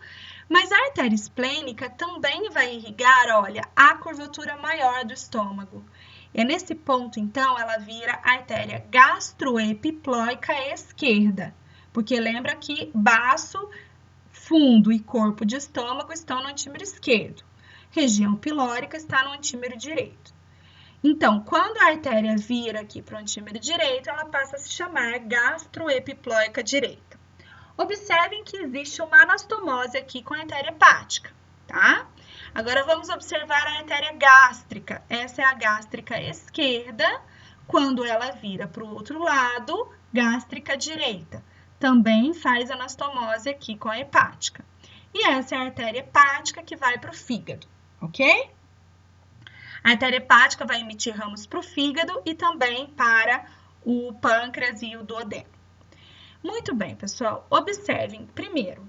Mas a artéria esplênica também vai irrigar, olha, a curvatura maior do estômago. E nesse ponto, então, ela vira a artéria gastroepiploica esquerda. Porque lembra que baço, fundo e corpo de estômago estão no antímero esquerdo. Região pilórica está no antímero direito. Então, quando a artéria vira aqui para o antímero direito, ela passa a se chamar gastroepiploica direita. Observem que existe uma anastomose aqui com a artéria hepática, tá? Agora, vamos observar a artéria gástrica. Essa é a gástrica esquerda, quando ela vira para o outro lado, gástrica direita. Também faz anastomose aqui com a hepática. E essa é a artéria hepática que vai para o fígado, ok? A artéria hepática vai emitir ramos para o fígado e também para o pâncreas e o duodeno. Muito bem, pessoal. Observem, primeiro,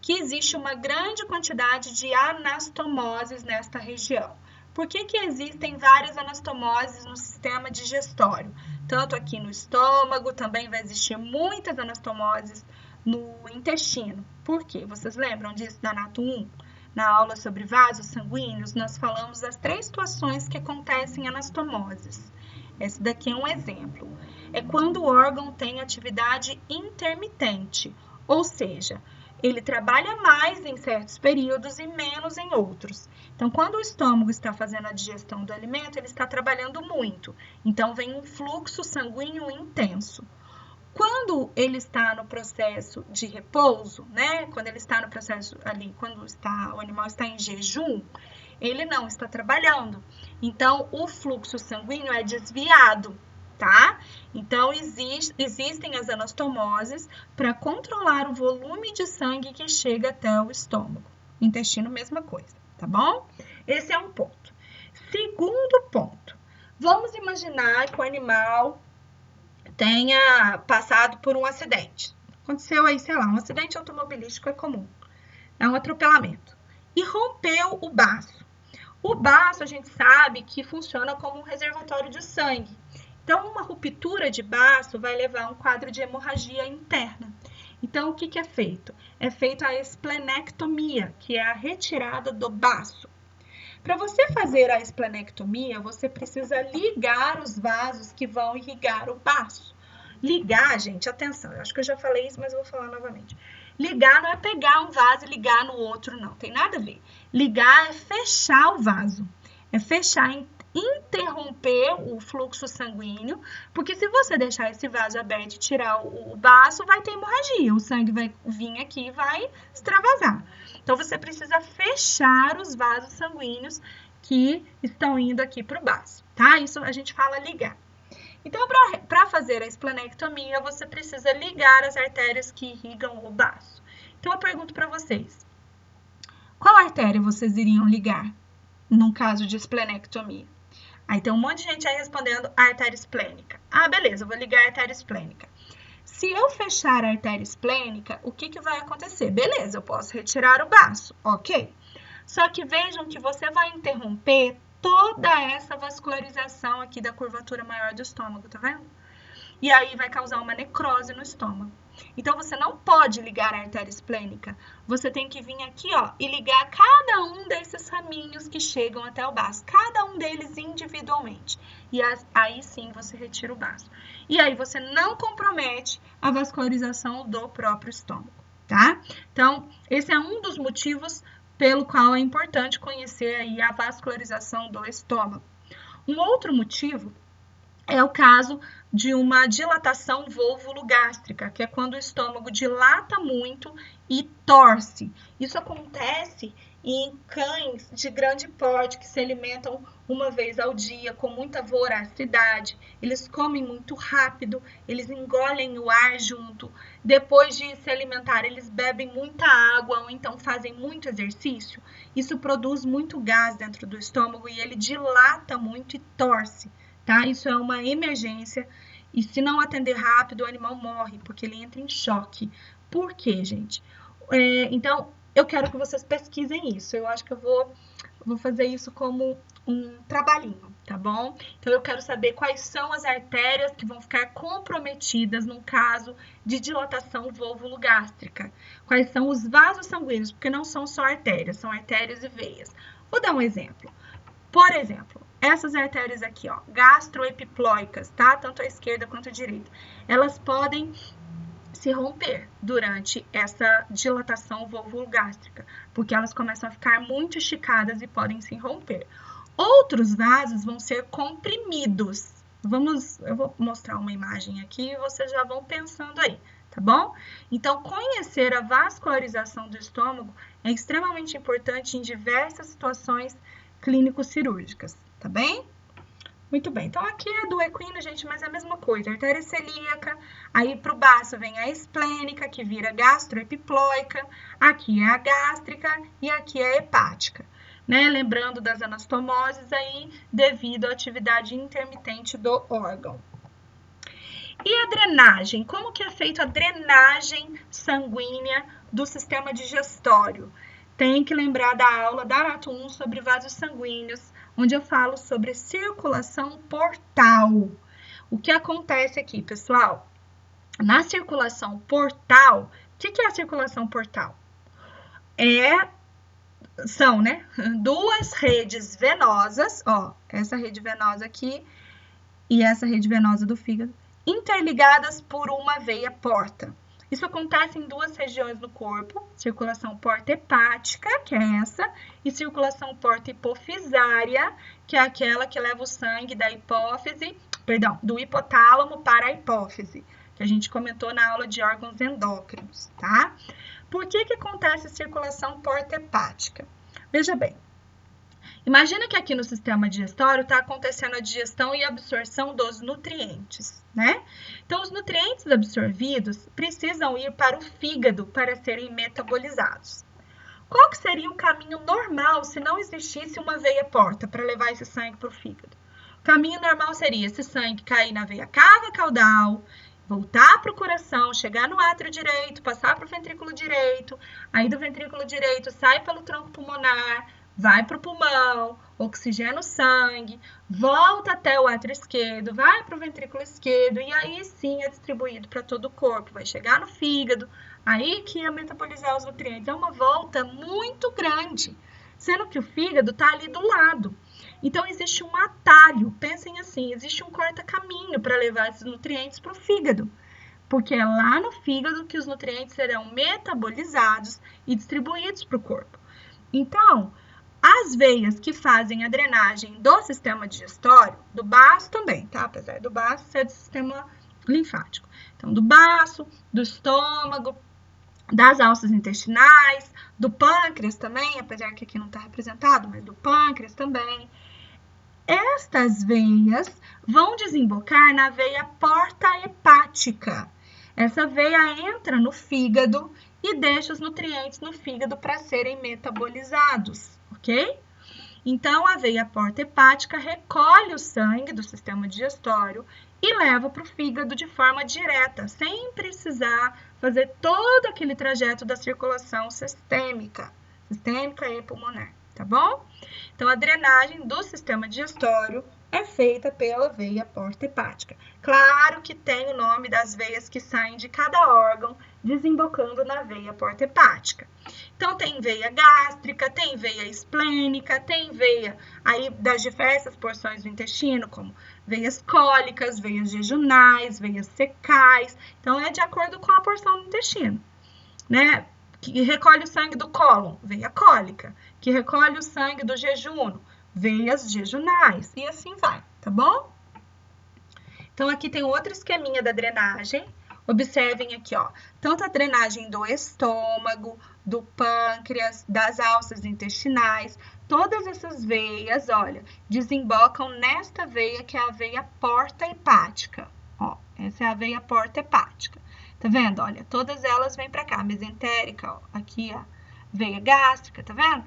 que existe uma grande quantidade de anastomoses nesta região. Por que existem várias anastomoses no sistema digestório? Tanto aqui no estômago, também vai existir muitas anastomoses no intestino. Por quê? Vocês lembram disso da Nato 1? Na aula sobre vasos sanguíneos, nós falamos das 3 situações que acontecem em anastomoses. Esse daqui é um exemplo. É quando o órgão tem atividade intermitente, ou seja, ele trabalha mais em certos períodos e menos em outros. Então, quando o estômago está fazendo a digestão do alimento, ele está trabalhando muito. Então, vem um fluxo sanguíneo intenso. Quando ele está no processo de repouso, né? Quando ele está no processo ali, quando o animal está em jejum, ele não está trabalhando. Então, o fluxo sanguíneo é desviado, tá? Então, existem as anastomoses para controlar o volume de sangue que chega até o estômago. Intestino, mesma coisa, tá bom? Esse é um ponto. Segundo ponto, vamos imaginar que o animal tenha passado por um acidente. Aconteceu aí, sei lá, um acidente automobilístico é comum. É um atropelamento. E rompeu o baço. O baço, a gente sabe que funciona como um reservatório de sangue. Então, uma ruptura de baço vai levar a um quadro de hemorragia interna. Então, o que é feito? É feita a esplenectomia, que é a retirada do baço. Para você fazer a esplenectomia, você precisa ligar os vasos que vão irrigar o baço. Ligar, gente, atenção, eu acho que eu já falei isso, mas eu vou falar novamente. Ligar não é pegar um vaso e ligar no outro, não, tem nada a ver. Ligar é fechar o vaso, é fechar, interromper o fluxo sanguíneo, porque se você deixar esse vaso aberto e tirar o baço, vai ter hemorragia, o sangue vai vir aqui e vai extravasar. Então, você precisa fechar os vasos sanguíneos que estão indo aqui para o baço, tá? Isso a gente fala ligar. Então, para fazer a esplenectomia, você precisa ligar as artérias que irrigam o baço. Então, eu pergunto para vocês, qual artéria vocês iriam ligar num caso de esplenectomia? Aí tem um monte de gente aí respondendo a artéria esplênica. Ah, beleza, eu vou ligar a artéria esplênica. Se eu fechar a artéria esplênica, o que vai acontecer? Beleza, eu posso retirar o baço, ok? Só que vejam que você vai interromper toda essa vascularização aqui da curvatura maior do estômago, tá vendo? E aí vai causar uma necrose no estômago. Então, você não pode ligar a artéria esplênica. Você tem que vir aqui, ó, e ligar cada um desses raminhos que chegam até o baço. Cada um deles individualmente. E aí sim você retira o baço. E aí você não compromete a vascularização do próprio estômago, tá? Então, esse é um dos motivos pelo qual é importante conhecer aí a vascularização do estômago. Um outro motivo é o caso de uma dilatação volvulogástrica, que é quando o estômago dilata muito e torce. Isso acontece em cães de grande porte que se alimentam uma vez ao dia com muita voracidade. Eles comem muito rápido, eles engolem o ar junto. Depois de se alimentar, eles bebem muita água ou então fazem muito exercício. Isso produz muito gás dentro do estômago e ele dilata muito e torce. Tá? Isso é uma emergência e se não atender rápido, o animal morre, porque ele entra em choque. Por quê, gente? Então, eu quero que vocês pesquisem isso. Eu acho que eu vou fazer isso como um trabalhinho, tá bom? Então, eu quero saber quais são as artérias que vão ficar comprometidas num caso de dilatação volvulogástrica. Quais são os vasos sanguíneos, porque não são só artérias, são artérias e veias. Vou dar um exemplo. Por exemplo, essas artérias aqui, ó, gastroepiploicas, tá? Tanto a esquerda quanto a direita. Elas podem se romper durante essa dilatação volvulogástrica, porque elas começam a ficar muito esticadas e podem se romper. Outros vasos vão ser comprimidos. Eu vou mostrar uma imagem aqui e vocês já vão pensando aí, tá bom? Então, conhecer a vascularização do estômago é extremamente importante em diversas situações clínico-cirúrgicas, tá bem? Muito bem, então aqui é do equino, gente, mas é a mesma coisa, artéria celíaca, aí pro baço vem a esplênica, que vira gastroepiploica, aqui é a gástrica e aqui é a hepática, né? Lembrando das anastomoses aí, devido à atividade intermitente do órgão. E a drenagem? Como que é feita a drenagem sanguínea do sistema digestório? Tem que lembrar da aula da Anato 1 sobre vasos sanguíneos, onde eu falo sobre circulação portal. O que acontece aqui, pessoal? Na circulação portal, o que é a circulação portal? São, né, duas redes venosas, ó, essa rede venosa aqui e essa rede venosa do fígado, interligadas por uma veia porta. Isso acontece em duas regiões do corpo, circulação porta hepática, que é essa, e circulação porta hipofisária, que é aquela que leva o sangue da hipófise, perdão, do hipotálamo para a hipófise, que a gente comentou na aula de órgãos endócrinos, tá? Por que acontece a circulação porta hepática? Veja bem, imagina que aqui no sistema digestório está acontecendo a digestão e absorção dos nutrientes, né? Então, os nutrientes absorvidos precisam ir para o fígado para serem metabolizados. Qual que seria o caminho normal se não existisse uma veia porta para levar esse sangue para o fígado? O caminho normal seria esse sangue cair na veia cava caudal, voltar para o coração, chegar no átrio direito, passar para o ventrículo direito, aí do ventrículo direito sai pelo tronco pulmonar, vai para o pulmão, oxigena o sangue, volta até o átrio esquerdo, vai para o ventrículo esquerdo e aí sim é distribuído para todo o corpo. Vai chegar no fígado, aí que ia metabolizar os nutrientes. É uma volta muito grande, sendo que o fígado está ali do lado. Então, existe um atalho, pensem assim, existe um corta-caminho para levar esses nutrientes para o fígado, porque é lá no fígado que os nutrientes serão metabolizados e distribuídos para o corpo. Então, as veias que fazem a drenagem do sistema digestório, do baço também, tá? Apesar do baço ser do sistema linfático. Então, do baço, do estômago, das alças intestinais, do pâncreas também, apesar que aqui não está representado, mas do pâncreas também. estas veias vão desembocar na veia porta hepática. Essa veia entra no fígado e deixa os nutrientes no fígado para serem metabolizados, ok? Então, a veia porta hepática recolhe o sangue do sistema digestório e leva para o fígado de forma direta, sem precisar fazer todo aquele trajeto da circulação sistêmica e pulmonar, tá bom? Então, a drenagem do sistema digestório é feita pela veia porta hepática. Claro que tem o nome das veias que saem de cada órgão, desembocando na veia porta hepática. Então, tem veia gástrica, tem veia esplênica, tem veia aí das diversas porções do intestino, como veias cólicas, veias jejunais, veias secais. Então, é de acordo com a porção do intestino, né? Que recolhe o sangue do cólon, veia cólica. Que recolhe o sangue do jejuno, veias jejunais. E assim vai, tá bom? Então, aqui tem outro esqueminha da drenagem. Observem aqui, ó, tanto a drenagem do estômago, do pâncreas, das alças intestinais, todas essas veias, olha, desembocam nesta veia que é a veia porta hepática. Ó, essa é a veia porta hepática. Tá vendo? Olha, todas elas vêm para cá, mesentérica, ó, aqui a veia gástrica, tá vendo?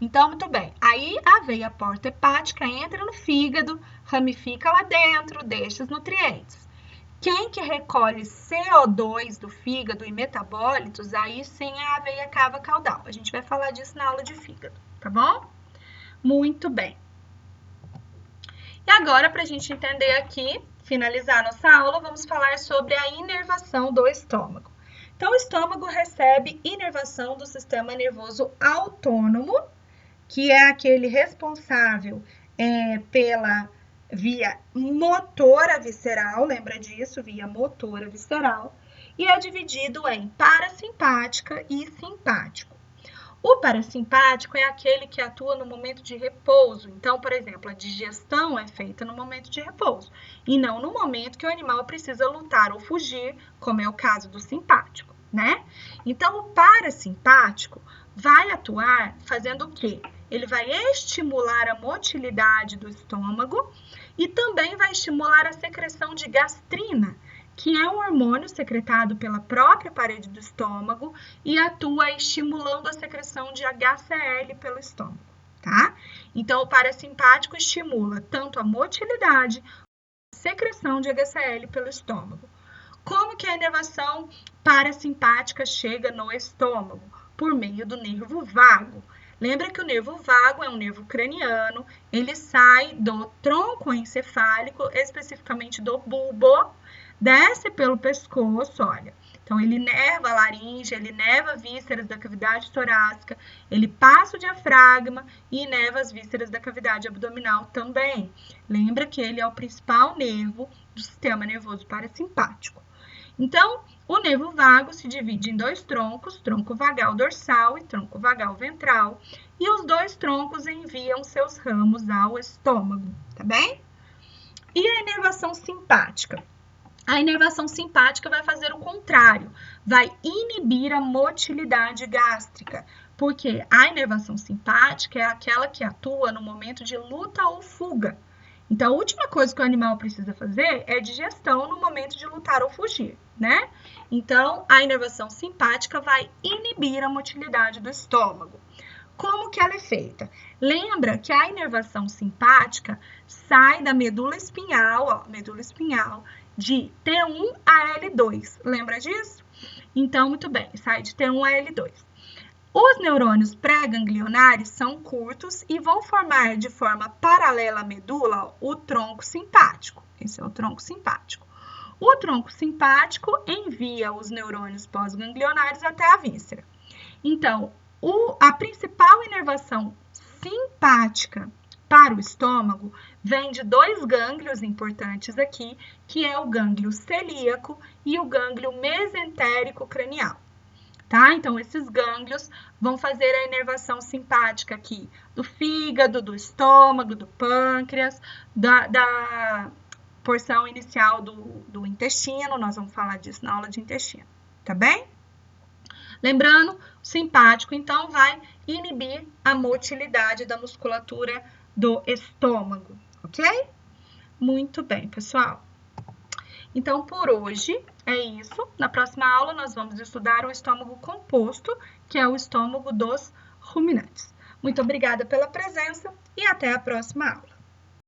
Então, muito bem. Aí, a veia porta hepática entra no fígado, ramifica lá dentro, deixa os nutrientes. Quem que recolhe CO2 do fígado e metabólitos, aí sim é a veia cava caudal. A gente vai falar disso na aula de fígado, tá bom? Muito bem. E agora, para a gente entender aqui, finalizar nossa aula, vamos falar sobre a inervação do estômago. Então, o estômago recebe inervação do sistema nervoso autônomo, que é aquele responsável pela via motora visceral, lembra disso? Via motora visceral, e é dividido em parasimpática e simpático. O parasimpático é aquele que atua no momento de repouso. Então, por exemplo, a digestão é feita no momento de repouso e não no momento que o animal precisa lutar ou fugir, como é o caso do simpático, né? Então, o parasimpático vai atuar fazendo o quê? Ele vai estimular a motilidade do estômago e também vai estimular a secreção de gastrina, que é um hormônio secretado pela própria parede do estômago e atua estimulando a secreção de HCl pelo estômago, tá? Então, o parasimpático estimula tanto a motilidade quanto a secreção de HCl pelo estômago. Como que a inervação parasimpática chega no estômago? Por meio do nervo vago. Lembra que o nervo vago é um nervo craniano, ele sai do tronco encefálico, especificamente do bulbo, desce pelo pescoço, olha. Então, ele inerva a laringe, ele inerva vísceras da cavidade torácica, ele passa o diafragma e inerva as vísceras da cavidade abdominal também. Lembra que ele é o principal nervo do sistema nervoso parasimpático. Então, o nervo vago se divide em dois troncos, tronco vagal dorsal e tronco vagal ventral, e os dois troncos enviam seus ramos ao estômago, tá bem? E a inervação simpática? A inervação simpática vai fazer o contrário, vai inibir a motilidade gástrica, porque a inervação simpática é aquela que atua no momento de luta ou fuga. Então, a última coisa que o animal precisa fazer é digestão no momento de lutar ou fugir, né? Então, a inervação simpática vai inibir a motilidade do estômago. Como que ela é feita? Lembra que a inervação simpática sai da medula espinhal, ó, medula espinhal, de T1 a L2. Lembra disso? Então, muito bem, sai de T1 a L2. Os neurônios pré-ganglionares são curtos e vão formar de forma paralela à medula o tronco simpático. Esse é o tronco simpático. O tronco simpático envia os neurônios pós-ganglionares até a víscera. Então, a principal inervação simpática para o estômago vem de dois gânglios importantes aqui, que é o gânglio celíaco e o gânglio mesentérico cranial. Tá? Então, esses gânglios vão fazer a inervação simpática aqui do fígado, do estômago, do pâncreas, da porção inicial do intestino. Nós vamos falar disso na aula de intestino, tá bem? Lembrando, o simpático, então, vai inibir a motilidade da musculatura do estômago, ok? Muito bem, pessoal. Então, por hoje é isso. Na próxima aula, nós vamos estudar o estômago composto, que é o estômago dos ruminantes. Muito obrigada pela presença e até a próxima aula.